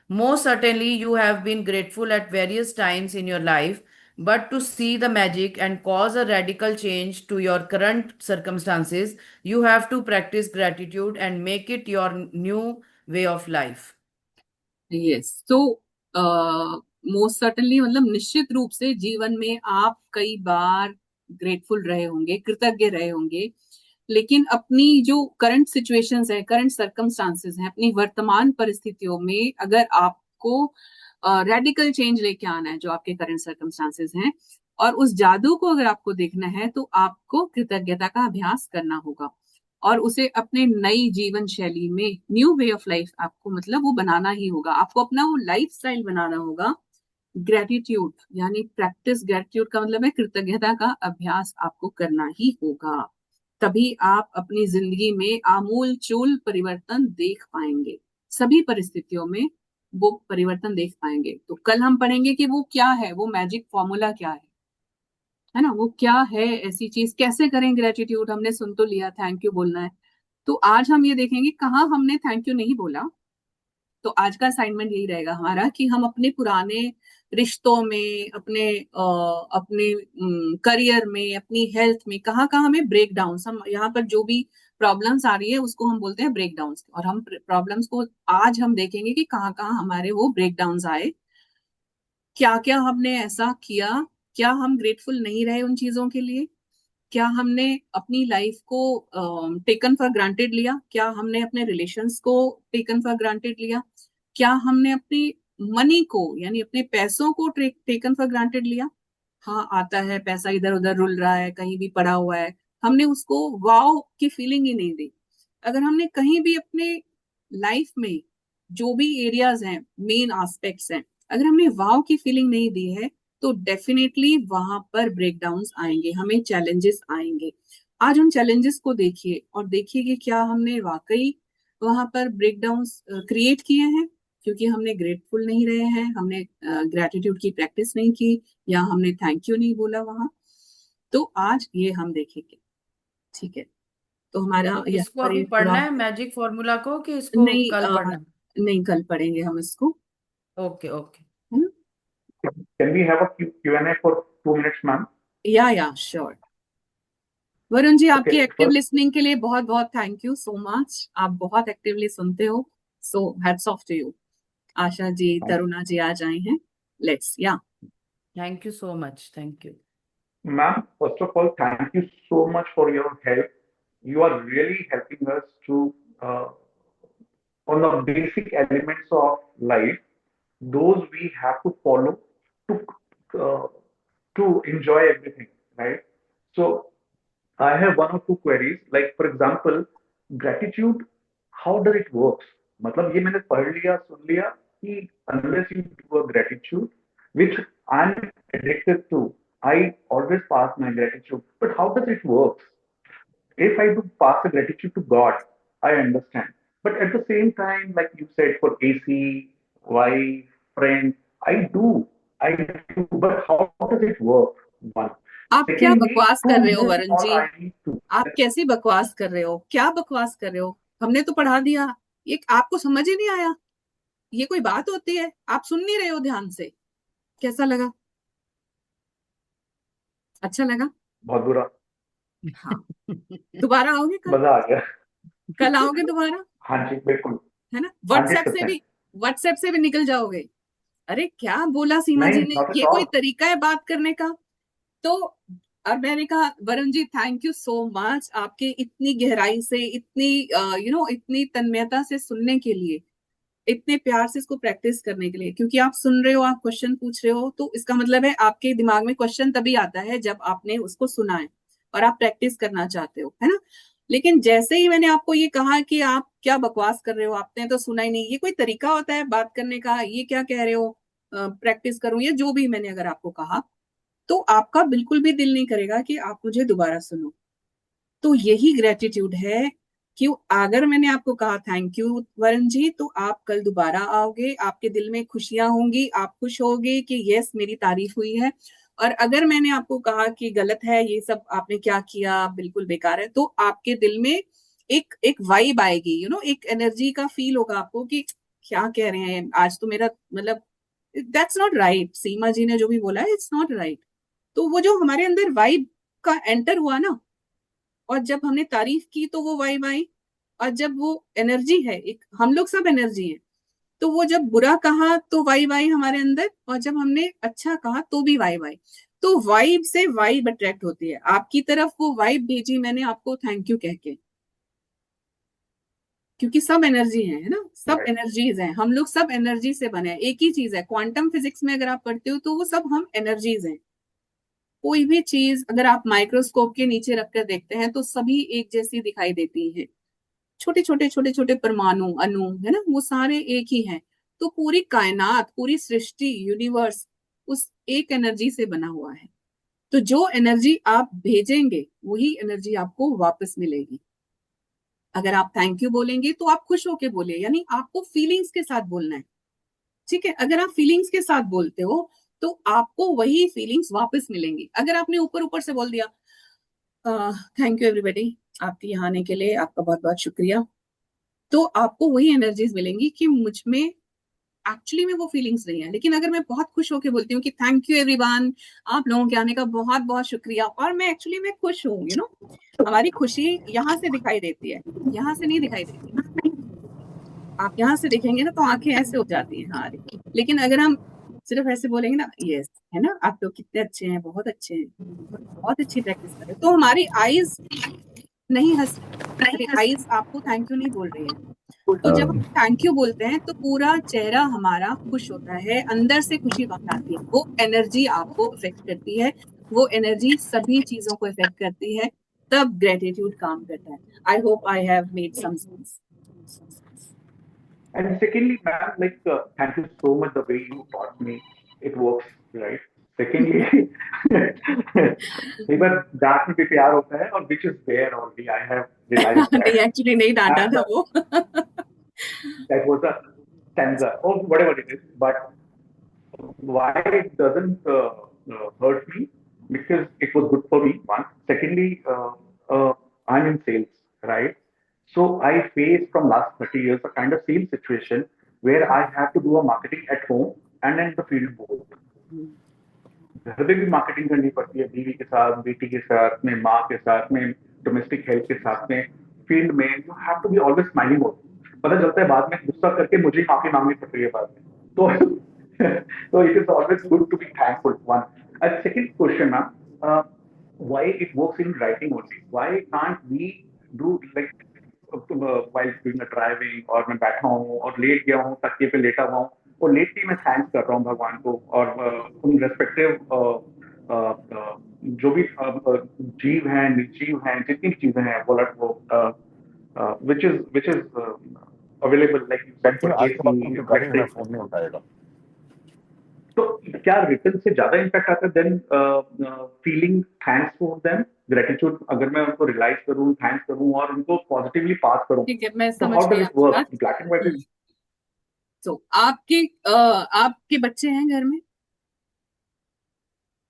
Most certainly you have been grateful at various times in your life, but to see the magic and cause a radical change to your current circumstances, you have to practice gratitude and make it your new way of life. Yes. तो मोस्ट सर्टनली मतलब निश्चित रूप से जीवन में आप कई बार ग्रेटफुल रहे होंगे, कृतज्ञ रहे होंगे, लेकिन अपनी जो करंट सिचुएशंस है, करंट सर्कमस्टांसेस हैं, अपनी वर्तमान परिस्थितियों में अगर आपको रेडिकल चेंज लेके आना है जो आपके करंट सर्कमस्टांसेस हैं, और उस जादू को अगर आपको देखना है, तो आपको कृतज्ञता का अभ्यास करना होगा और उसे अपने नई जीवन शैली में, न्यू वे ऑफ लाइफ आपको मतलब वो बनाना ही होगा, आपको अपना वो लाइफ स्टाइल बनाना होगा. ग्रेटिट्यूड यानी प्रैक्टिस, ग्रेटिट्यूड का मतलब है कृतज्ञता का अभ्यास आपको करना ही होगा. तभी आप अपनी जिंदगी में आमूल चूल परिवर्तन देख पाएंगे, सभी परिस्थितियों में वो परिवर्तन देख पाएंगे. तो कल हम पढ़ेंगे कि वो क्या है, वो मैजिक फॉर्मूला क्या है ना, वो क्या है, ऐसी चीज कैसे करें. ग्रेटिट्यूड हमने सुन तो लिया, थैंक यू बोलना है. तो आज हम ये देखेंगे कहाँ हमने थैंक यू नहीं बोला. तो आज का असाइनमेंट यही रहेगा हमारा कि हम अपने पुराने रिश्तों में, अपने करियर में, अपनी हेल्थ में कहाँ कहाँ हमें ब्रेक डाउन, हम यहाँ पर जो भी प्रॉब्लम्स आ रही है उसको हम बोलते हैं ब्रेक डाउन, और हम प्रॉब्लम्स को आज हम देखेंगे कि कहाँ कहाँ हमारे वो ब्रेक डाउन आए क्या क्या हमने ऐसा किया, क्या हम ग्रेटफुल नहीं रहे उन चीजों के लिए, क्या हमने अपनी लाइफ को टेकन फॉर ग्रांटेड लिया, क्या हमने अपने रिलेशंस को टेकन फॉर ग्रांटेड लिया, क्या हमने अपनी मनी को यानी अपने पैसों को टेकन फॉर ग्रांटेड लिया। हाँ, आता है पैसा इधर उधर रुल रहा है, कहीं भी पड़ा हुआ है, हमने उसको वाव की फीलिंग ही नहीं दी। अगर हमने कहीं भी अपने लाइफ में जो भी एरियाज हैं, मेन एस्पेक्ट्स हैं, अगर हमने वाव की फीलिंग नहीं दी है, तो डेफिनेटली वहां पर ब्रेकडाउन्स आएंगे, हमें चैलेंजेस आएंगे। आज उन चैलेंजेस को देखिए और देखिए कि क्या हमने वाकई वहां पर ब्रेकडाउन्स क्रिएट किए हैं, क्योंकि हमने ग्रेटफुल नहीं रहे हैं, हमने ग्रेटिट्यूड की प्रैक्टिस नहीं की, या हमने थैंक यू नहीं बोला वहां। तो आज ये हम देखेंगे। ठीक है, तो हमारा यहाँ इसको पर अभी ये पढ़ना पूरा है मैजिक फॉर्मूला को, कि इसको नहीं कल पढ़ना है? नहीं, कल पढ़ेंगे हम इसको, ओके ओके। है ना। Can we have a Q&A for 2 minutes, ma'am? या श्योर। वरुण जी, आपकी Okay, एक्टिव first, लिसनिंग के लिए बहुत बहुत थैंक यू सो मच। आप बहुत एक्टिवली सुनते हो, so hats off to you. Asha ji, Taruna ji आज आए हैं। लेट्स या thank you so much, thank you. ma'am, first of all, thank you so much for your help. You are really helping us to on the basic elements of life. Those we have to follow to uh, to enjoy everything, right? So I have one or two queries. Like for example, gratitude. How does it works? मतलब ये मैंने पढ़ लिया सुन लिया कि unless you do a gratitude, which I'm addicted to, I always pass my gratitude. But how does it work? If I do pass the gratitude to God, I understand. But at the same time, like you said, for AC, wife, friend, I do. I do. But how does it work? One. आप क्या Secondly, बकवास to कर रहे हो move Varun on, ji? I need to. आप कैसी बकवास कर रहे हो, क्या बकवास कर रहे हो? हमने तो पढ़ा दिया, ये आपको समझ ही नहीं आया? ये कोई बात होती है? आप सुन नहीं रहे हो ध्यान से? कैसा लगा? अच्छा लगा? बहुत बुरा। हाँ, दोबारा आओगे कल? मजा आ गया। कल आओगे दोबारा? हाँ जी, बिल्कुल। है ना, 100%। व्हाट्सएप से भी निकल जाओगे। अरे क्या बोला सीमा नहीं, जी ने, नॉट एट ये कोई ऑल। तरीका है बात करने का? तो और मैंने कहा Varun ji thank you so much, आपके इतनी गहराई से, इतनी इतनी तन्मयता से सुनने के लिए, इतने प्यार से इसको प्रैक्टिस करने के लिए। क्योंकि आप सुन रहे हो, आप क्वेश्चन पूछ रहे हो, तो इसका मतलब है आपके दिमाग में क्वेश्चन तभी आता है जब आपने उसको सुना है और आप प्रैक्टिस करना चाहते हो, है ना। लेकिन जैसे ही मैंने आपको ये कहा कि आप क्या बकवास कर रहे हो, आपने तो सुना ही नहीं, ये कोई तरीका होता है बात करने का? ये क्या कह रहे हो, प्रैक्टिस करूं या जो भी मैंने अगर आपको कहा, तो आपका बिल्कुल भी दिल नहीं करेगा कि आप मुझे दोबारा सुनो। तो यही ग्रेटिट्यूड है कि अगर मैंने आपको कहा थैंक यू वरुण जी, तो आप कल दोबारा आओगे, आपके दिल में खुशियां होंगी, आप खुश होगे कि यस मेरी तारीफ हुई है। और अगर मैंने आपको कहा कि गलत है ये सब, आपने क्या किया, बिल्कुल बेकार है, तो आपके दिल में एक एक वाइब आएगी, एक एनर्जी का फील होगा आपको कि क्या कह रहे हैं आज तो मेरा मतलब दैट्स नॉट राइट, सीमा जी ने जो भी बोला है इट्स नॉट राइट। तो वो जो हमारे अंदर वाइब का एंटर हुआ ना, और जब हमने तारीफ की तो वो वाइब आई, और जब वो एनर्जी है, एक हम लोग सब एनर्जी है, तो वो जब बुरा कहा तो वाइब आई हमारे अंदर, और जब हमने अच्छा कहा तो भी वाइब आई। तो वाइब से वाइब अट्रैक्ट होती है आपकी तरफ, वो वाइब भेजी मैंने आपको थैंक यू कह के, क्योंकि सब एनर्जी है ना, सब राइट। एनर्जीज हैं, हम लोग सब एनर्जी से बने हैं। एक ही चीज है, क्वांटम फिजिक्स में अगर आप पढ़ते हो तो वो सब हम एनर्जीज हैं। कोई भी चीज अगर आप माइक्रोस्कोप के नीचे रखकर देखते हैं तो सभी एक जैसी दिखाई देती है, छोटे छोटे परमाणु अणु, है ना, वो सारे एक ही हैं। तो पूरी कायनात, पूरी सृष्टि, यूनिवर्स उस एक एनर्जी से बना हुआ है। तो जो एनर्जी आप भेजेंगे वही एनर्जी आपको वापस मिलेगी। अगर आप थैंक यू बोलेंगे तो आप खुश होके बोले, यानी आपको फीलिंग्स के साथ बोलना है। ठीक है, अगर आप फीलिंग्स के साथ बोलते हो तो आपको वही फीलिंग्स वापस मिलेंगी। अगर आपने ऊपर ऊपर से बोल दिया थैंक यू एवरीबॉडी, आपके यहाँ आने के लिए आपका बहुत बहुत शुक्रिया, तो आपको वही एनर्जीज मिलेंगी कि मुझ में एक्चुअली में वो फीलिंग्स नहीं है। लेकिन अगर मैं बहुत खुश होकर बोलती हूँ कि थैंक यू एवरीवन, आप लोगों के आने का बहुत बहुत शुक्रिया, और मैं एक्चुअली में खुश हूँ, हमारी खुशी यहाँ से दिखाई देती है, यहाँ से नहीं दिखाई देती। आप यहाँ से देखेंगे ना तो आंखें ऐसे हो जाती हैं हमारी। लेकिन अगर हम सिर्फ ऐसे बोलेंगे ना, यस, है ना, आप लोग कितने अच्छे हैं, बहुत अच्छे हैं, बहुत अच्छी प्रैक्टिस कर रहे हो, तो हमारी आईज नहीं हंस रही, हमारी आईज आपको थैंक यू नहीं बोल रही है। तो जब हम थैंक यू बोलते हैं तो पूरा चेहरा हमारा खुश होता है, अंदर से खुशी बाहर आती है, वो एनर्जी आपको इफेक्ट करती है, वो एनर्जी सभी चीजों को इफेक्ट करती है, तब ग्रेटिट्यूड काम करता है। I hope I have made some sense. And secondly, ma'am, like, thank you so much the way you taught me. It works, right? Secondly, एक बार डांट में भी प्यार होता है और which is there already. I have realized नहीं, that. एक्चुअली नहीं डांटा था वो। That was a stanza or whatever it is. But why it doesn't hurt me? Because it was good for me. One. Secondly, I'm in sales, right? So I face from last 30 years a kind of same situation where I have to do a marketing at home and in the field both. घर पे भी मार्केटिंग करनी पड़ती है, बीवी के साथ, बेटी के साथ में, माँ के साथ में, डोमेस्टिक हेल्थ के साथ में, फील्ड में you have to be always smiling mode. पता चलता है बाद में गुस्सा करके मुझे ही माफी मांगनी पड़ रही है बाद में। तो so it is always good to be thankful. One. And second question, ma'am, why it works in writing only? Why can't we do like while doing a driving और मैं बैठा हूँ और लेट गया हूँ, तकिए पे लेटा हुआ हूँ और लेट के मैं थैंक्स कर रहा हूँ भगवान को और उन रेस्पेक्टिव जो भी जीव हैं, निर्जीव हैं, जितनी भी चीजें हैं वो विच इज अवेलेबल लाइक देखिए आज के बाद तुम गाड़ी में फोन नहीं उठाएगा। तो क्या रिटर्न से ज्यादा इम्पैक्ट आता है than feeling thanks for them, gratitude? अगर मैं उनको रियलाइज करूँ, थैंक्स करूँ और उनको पॉजिटिवली पास करूँ, ठीक है, मैं तो समझ हाउ गई डज इट आपकी वर्क? बात। ब्लैक एंड व्हाइट इज तो आपके बच्चे हैं घर में?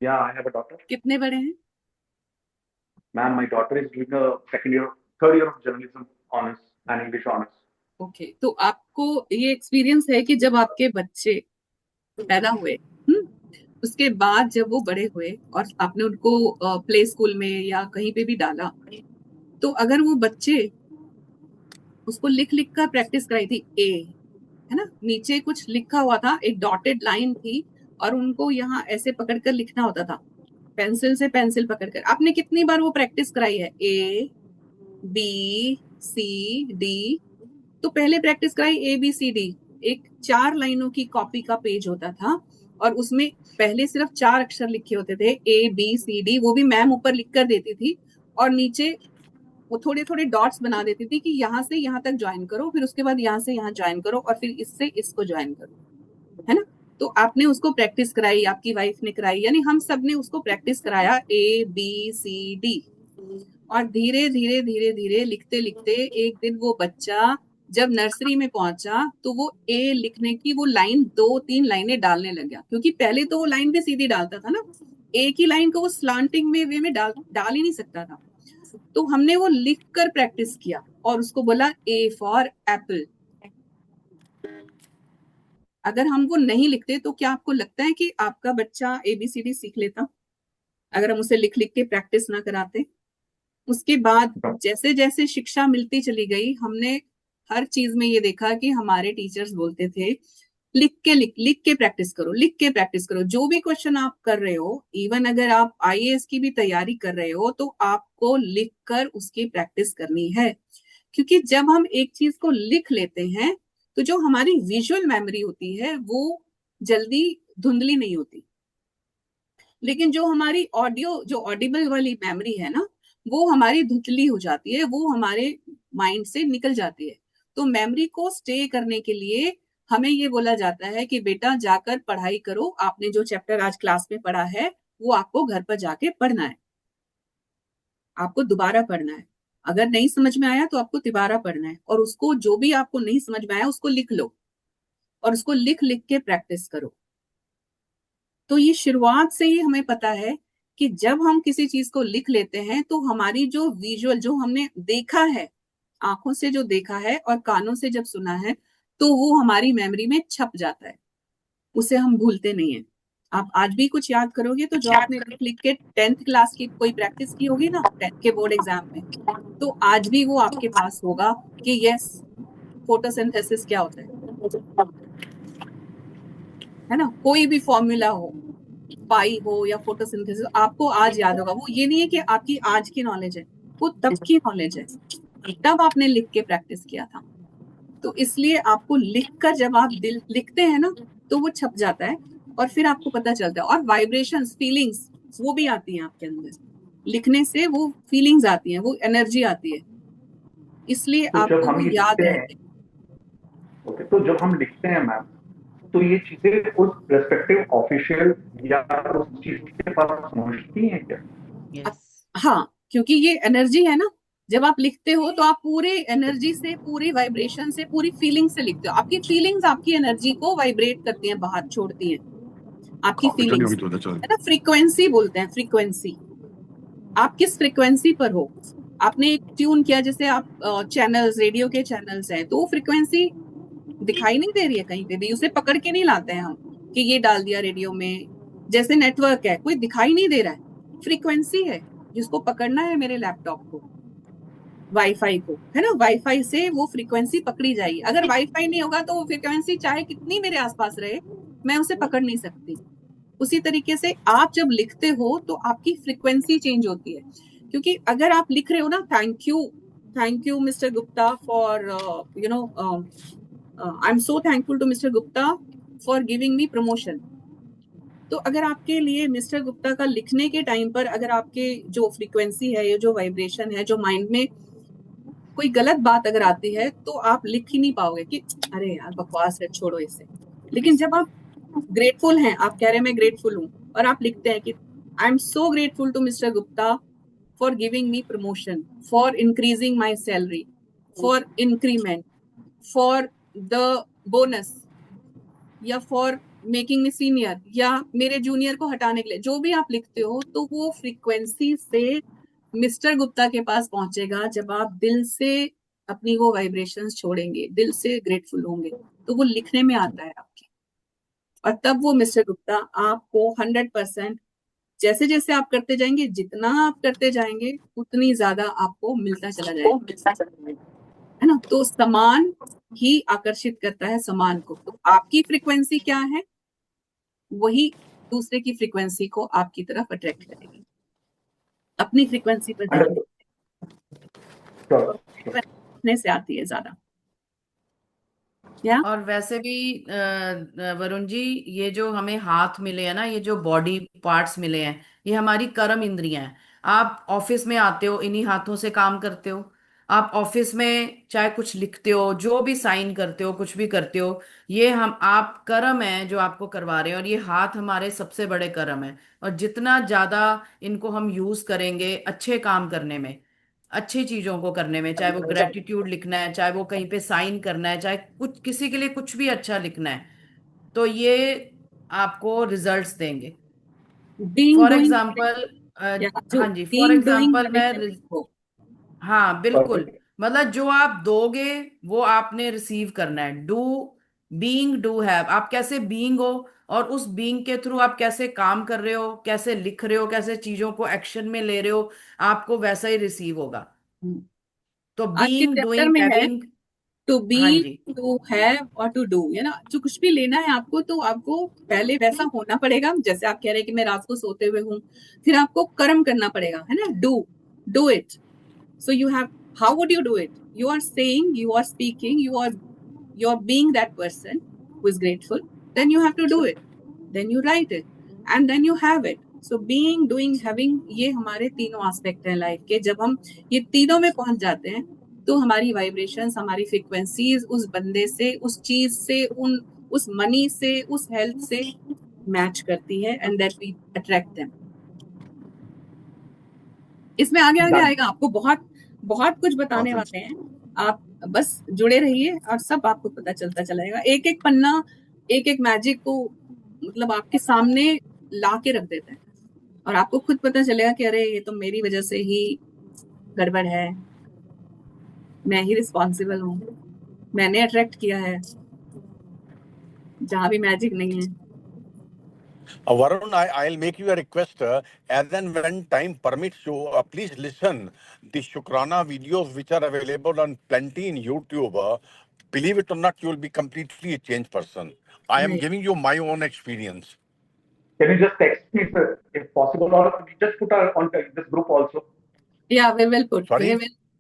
या आई हैव अ डॉटर। कितने बड़े हैं? Ma'am my daughter is doing a third year of journalism honours and English honours. Okay, तो आपको ये एक्सपीरियंस है कि जब आपके बच्चे पैदा हुए, उसके बाद जब वो बड़े हुए और आपने उनको प्ले स्कूल में या कहीं पे भी डाला, तो अगर वो बच्चे उसको लिख लिख कर प्रैक्टिस कराई थी, ए, है ना, नीचे कुछ लिखा हुआ था, एक डॉटेड लाइन थी और उनको यहाँ ऐसे पकड़कर लिखना होता था, पेंसिल से पेंसिल पकड़कर, आपने कितनी बार वो प्रैक्टिस कराई है? ए बी सी डी, तो पहले प्रैक्टिस कराई ए बी सी डी। एक 4 लाइनों की कॉपी का पेज होता था और उसमें पहले सिर्फ 4 अक्षर लिखे होते थे, ए बी सी डी, वो भी मैम ऊपर लिख कर देती थी और नीचे वो थोड़े थोड़े डॉट्स बना देती थी कि यहाँ से यहाँ तक ज्वाइन करो, फिर उसके बाद यहाँ से यहाँ ज्वाइन करो और फिर इससे इसको ज्वाइन करो, है ना। तो आपने उसको प्रैक्टिस कराई, आपकी वाइफ ने कराई, यानी हम सब ने उसको प्रैक्टिस कराया, ए बी सी डी, और धीरे धीरे धीरे धीरे लिखते लिखते एक दिन वो बच्चा जब नर्सरी में पहुंचा तो वो ए लिखने की वो लाइन 2-3 लाइनें डालने लग गया, क्योंकि पहले तो वो लाइन भी सीधी डालता था ना, एक ही लाइन को वो स्लांटिंग में वे में डाल ही नहीं सकता था। तो हमने वो लिख कर प्रैक्टिस किया और उसको बोला ए फॉर एप्पल। अगर हम वो नहीं लिखते तो क्या आपको लगता है कि आपका बच्चा ABCD सीख लेता, अगर हम उसे लिख लिख के प्रैक्टिस ना कराते? उसके बाद जैसे जैसे शिक्षा मिलती चली गई, हमने हर चीज में ये देखा कि हमारे टीचर्स बोलते थे लिख के प्रैक्टिस करो, लिख के प्रैक्टिस करो, जो भी क्वेश्चन आप कर रहे हो, इवन अगर आप IAS की भी तैयारी कर रहे हो तो आपको लिख कर उसकी प्रैक्टिस करनी है, क्योंकि जब हम एक चीज को लिख लेते हैं तो जो हमारी विजुअल मेमोरी होती है वो जल्दी धुंधली नहीं होती, लेकिन जो हमारी ऑडियो, जो ऑडिबल वाली मेमोरी है ना, वो हमारी धुंधली हो जाती है, वो हमारे माइंड से निकल जाती है। तो मेमोरी को स्टे करने के लिए हमें ये बोला जाता है कि बेटा जाकर पढ़ाई करो, आपने जो चैप्टर आज क्लास में पढ़ा है वो आपको घर पर जाके पढ़ना है, आपको दोबारा पढ़ना है, अगर नहीं समझ में आया तो आपको दोबारा पढ़ना है, और उसको जो भी आपको नहीं समझ में आया उसको लिख लो और उसको लिख लिख के प्रैक्टिस करो। तो ये शुरुआत से ही हमें पता है कि जब हम किसी चीज को लिख लेते हैं तो हमारी जो विजुअल, जो हमने देखा है, आंखों से जो देखा है और कानों से जब सुना है, तो वो हमारी मेमोरी में छप जाता है, उसे हम भूलते नहीं है। आप आज भी कुछ याद करोगे तो जो आपने लिख लिख के 10th क्लास की कोई प्रैक्टिस की होगी ना 10th के बोर्ड एग्जाम में, तो आज भी वो आपके पास होगा कि यस, फोटोसिंथेसिस क्या होता है है ना, कोई भी फॉर्मूला हो, पाई हो या फोटोसिंथेसिस, आपको आज याद होगा। वो ये नहीं है कि आपकी आज की नॉलेज है, वो तब की नॉलेज है, तब आपने लिख के प्रैक्टिस किया था। तो इसलिए आपको लिखकर, जब आप दिल लिखते हैं ना, तो वो छप जाता है और फिर आपको पता चलता है। और वाइब्रेशंस, फीलिंग्स, वो भी आती हैं आपके अंदर। लिखने से वो फीलिंग्स आती हैं, वो एनर्जी आती है, इसलिए तो जब आपको वो हम ये याद लिखते हैं, रहते हैं। ओके, तो जब हम लिखते हैं मैम, तो ये चीजें उस रेस्पेक्टिव ऑफिशियल या उस चीज के पास पहुंचती हैं क्या? यस। हाँ, क्योंकि ये एनर्जी है ना। जब आप लिखते हो तो आप पूरे एनर्जी से, पूरी वाइब्रेशन से, पूरी फीलिंग से लिखते हो। आपकी फीलिंग्स आपकी एनर्जी को वाइब्रेट करती हैं, बाहर छोड़ती हैं। आपकी फीलिंग्स, है ना, फ्रीक्वेंसी बोलते हैं, फ्रीक्वेंसी। आप किस फ्रीक्वेंसी पर हो। आपने एक ट्यून किया, जैसे आप चैनल्स, रेडियो के चैनल्स हैं, तो वो फ्रीक्वेंसी दिखाई नहीं दे रही है कहीं पे भी, उसे पकड़ के नहीं लाते हैं हम कि ये डाल दिया रेडियो में। जैसे नेटवर्क है, कोई दिखाई नहीं दे रहा है, फ्रीक्वेंसी है जिसको पकड़ना है मेरे लैपटॉप को, वाईफाई को, है ना। वाईफाई से वो फ्रीक्वेंसी पकड़ी जाएगी। अगर वाईफाई नहीं होगा तो वो फ्रीक्वेंसी चाहे कितनी मेरे आसपास रहे, मैं उसे पकड़ नहीं सकती। उसी तरीके से आप जब लिखते हो तो आपकी फ्रीक्वेंसी चेंज होती है। क्योंकि अगर आप लिख रहे हो ना, thank you mister Gupta for you know I am so thankful to mister Gupta for giving me promotion. तो अगर आपके लिए मिस्टर गुप्ता का लिखने के टाइम पर, अगर आपके जो फ्रीक्वेंसी है, ये जो वाइब्रेशन है, जो माइंड में कोई गलत बात अगर आती है, तो आप लिख ही नहीं पाओगे कि अरे यार बकवास है, छोड़ो इसे। लेकिन जब आप ग्रेटफुल हैं, आप कह रहे हैं मैं ग्रेटफुल हूं, और आप लिखते हैं कि I am so grateful to mister Gupta for giving me promotion, for increasing my salary, for increment, for the bonus, या फॉर मेकिंग मी सीनियर, या मेरे जूनियर को हटाने के लिए, जो भी आप लिखते हो, तो वो फ्रीक्वेंसी से मिस्टर गुप्ता के पास पहुंचेगा जब आप दिल से अपनी वो वाइब्रेशंस छोड़ेंगे, दिल से ग्रेटफुल होंगे, तो वो लिखने में आता है आपके। और तब वो मिस्टर गुप्ता आपको 100%, जैसे जैसे आप करते जाएंगे, जितना आप करते जाएंगे, उतनी ज्यादा आपको मिलता चला जाएगा, है ना। तो समान ही आकर्षित करता है समान को। तो आपकी फ्रीक्वेंसी क्या है, वही दूसरे की फ्रीक्वेंसी को आपकी तरफ अट्रैक्ट करेगी। अपनी फ्रीक्वेंसी पर ध्यान Understood. Sure, sure. देने से आती है ज्यादा। या और वैसे भी वरुण जी, ये जो हमें हाथ मिले हैं ना, ये जो बॉडी पार्ट्स मिले हैं, ये हमारी कर्म इंद्रियां हैं। आप ऑफिस में आते हो, इन्हीं हाथों से काम करते हो। आप ऑफिस में चाहे कुछ लिखते हो, जो भी साइन करते हो, कुछ भी करते हो, ये हम आप कर्म है जो आपको करवा रहे हैं। और ये हाथ हमारे सबसे बड़े कर्म है। और जितना ज्यादा इनको हम यूज करेंगे अच्छे काम करने में, अच्छी चीजों को करने में, चाहे वो ग्रेटिट्यूड लिखना है, चाहे वो कहीं पे साइन करना है, चाहे कुछ किसी के लिए कुछ भी अच्छा लिखना है, तो ये आपको रिजल्ट्स देंगे। बीइंग फॉर डूइंग, एग्जाम्पल, या जो हाँ जी, for being doing example having मैं एवरीथिंग हो। हाँ बिल्कुल। Perfect. मतलब जो आप दोगे वो आपने रिसीव करना है। डू, बीइंग, डू हैव, आप कैसे बीइंग हो, और उस बीइंग के थ्रू आप कैसे काम कर रहे हो, कैसे लिख रहे हो, कैसे चीजों को एक्शन में ले रहे हो, आपको वैसा ही रिसीव होगा। हम्म। तो आज के बीइंग, चैप्टर डूइंग, में है हैविंग। टू हाँ बी, जी। टू हैव और टू डू, है ना। जो कुछ भी लेना है आपको, तो आपको पहले वैसा होना पड़ेगा। जैसे आप कह रहे हैं कि मैं रात को सोते हुए हूँ, फिर आपको कर्म करना पड़ेगा, है ना। Do, do it. So you have, how would you do it? You are saying, you are speaking, you are being that person who is grateful. Then you have to do it. Then you write it, and then you have it. So being, doing, having, ये हमारे तीनों एस्पेक्ट हैं लाइफ के। जब हम ये तीनों में पहुंच जाते हैं, तो हमारी वाइब्रेशंस, हमारी फ्रीक्वेंसीज उस बंदे से, उस चीज से, उस मनी से, उस हेल्थ से मैच करती है, and that we attract them. इसमें आगे आगे Done. आएगा, आपको बहुत बहुत कुछ बताने वाले हैं। आप बस जुड़े रहिए और सब आपको पता चलता चला जाएगा। एक एक पन्ना, एक एक मैजिक को मतलब आपके सामने ला के रख देता है, और आपको खुद पता चलेगा कि अरे ये तो मेरी वजह से ही गड़बड़ है, मैं ही रिस्पॉन्सिबल हूँ, मैंने अट्रैक्ट किया है जहां भी मैजिक नहीं है। Varun, I'll make you a request. As and when time permits you, please listen the Shukrana videos which are available on plenty in YouTube. believe it or not, you will be completely a changed person. I am Right. giving you my own experience. Can you just text me, sir, if possible, or just put on this group also? Yeah, we will put. Sorry?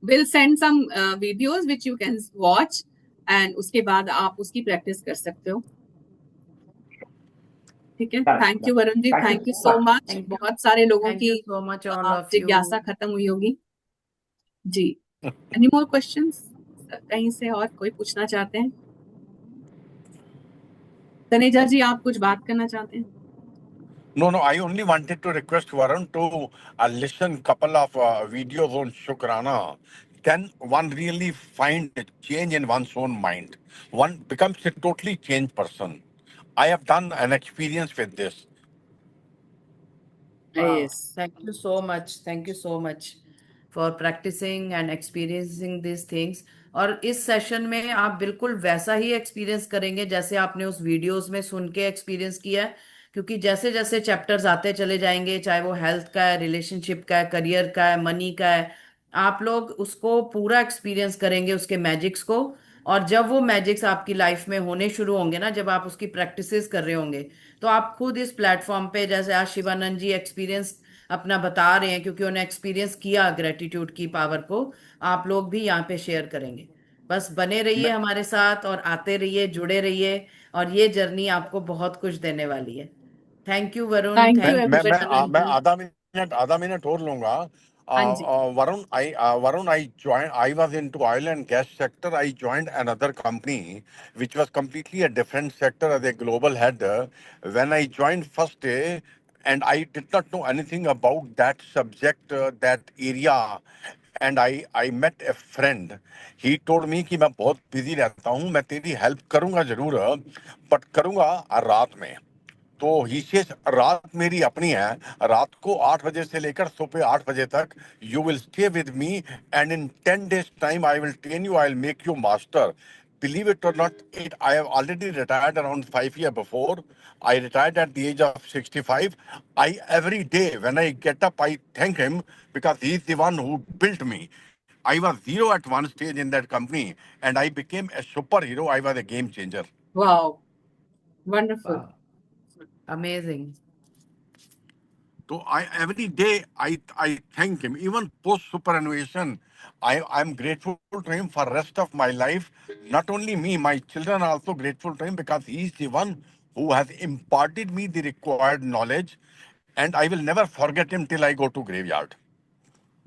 We'll send some videos which you can watch, and उसके बाद आप उसकी प्रैक्टिस कर सकते हो. ठीक है. Done, thank you done. Varun ji, Thank you thank you so so much. Much. Thank you. बहुत सारे लोगों Thank की you so much, all of जिज्ञासा you. खत्म हुई होगी. जी. Any more questions? कहीं से और कोई पूछना चाहते हैं? तनेजा जी, आप कुछ बात करना चाहते हैं? No, I only wanted to request Varun to listen couple of videos on Shukrana. Then one really find a change in one's own mind. One becomes a totally changed person. I have done an experience with this. Wow. Yes. Thank you so much. Thank you so much for practicing and experiencing these things. और इस सेशन में आप बिल्कुल वैसा ही एक्सपीरियंस करेंगे जैसे आपने उस वीडियोस में सुन के एक्सपीरियंस किया है, क्योंकि जैसे जैसे चैप्टर्स आते चले जाएंगे, चाहे वो हेल्थ का है, रिलेशनशिप का है, करियर का है, मनी का है, आप लोग उसको पूरा एक्सपीरियंस करेंगे, उसके मैजिक्स को। और जब वो मैजिक्स आपकी लाइफ में होने शुरू होंगे ना, जब आप उसकी प्रैक्टिसेस कर रहे होंगे, तो आप खुद इस प्लेटफॉर्म पे, जैसे आज शिवानंद जी एक्सपीरियंस अपना बता रहे हैं, क्योंकि उन्होंने एक्सपीरियंस किया ग्रेटिट्यूड की पावर को, आप लोग भी यहाँ पे शेयर करेंगे। बस बने रहिए हमारे साथ और आते रहिए, जुड़े रहिए, और ये जर्नी आपको बहुत कुछ देने वाली है। Thank you Varun, thank you मैं थैंक यू मैं मैं एवरीबॉडी. आ- मैं शिवानंद आधा मिनट और लूंगा. हाँ जी. Varun, I was into oil and gas sector. I joined another company which was completely a different sector as a global head. When I joined first day, and I did not know anything about that subject, that area, and I met a friend. He told me कि मैं बहुत बिजी रहता हूँ, मैं तेरी हेल्प करूंगा जरूर, बट करूंगा रात में. तो ही सेज रात मेरी अपनी है. रात को 8 बजे से लेकर सुबह 8 बजे तक you will stay with me, and in 10 days time I will train you, I will make you master. Believe it or not, I have already retired around 5 years before. I retired at the age of 65. I every day when I get up, I thank him because he is the one who built me. I was zero at one stage in that company, and I became a superhero. I was a game changer. Wow, wonderful. Amazing. So every day I thank him. Even post superannuation, I'm grateful to him for rest of my life. Not only me, my children are also grateful to him because he's the one who has imparted me the required knowledge, and I will never forget him till I go to graveyard.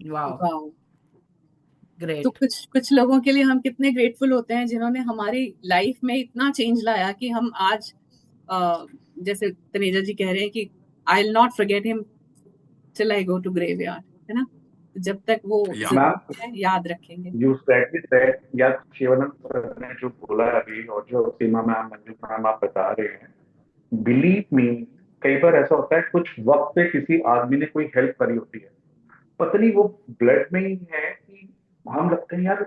Wow, wow. तो ग्रेट। कुछ लोगों के लिए हम कितने ग्रेटफुल होते हैं जिन्होंने हमारी लाइफ में इतना चेंज लाया कि हम आज जैसे तनेजा जी कह रहे हैं कि I will not forget him till I go to graveyard, है ना? जब तक वो Yeah. मैम, जिंदा है याद रखेंगे. यू सेड या शिवानंद सर ने जो बोला है अभी, और जो सीमा मैम, मंजित मैम आप बता रहे हैं, बिलीव मी, कई बार ऐसा होता है कुछ वक्त पे किसी आदमी ने कोई हेल्प करी होती है, पता नहीं वो ब्लड में ही है कि हम लगते हैं यार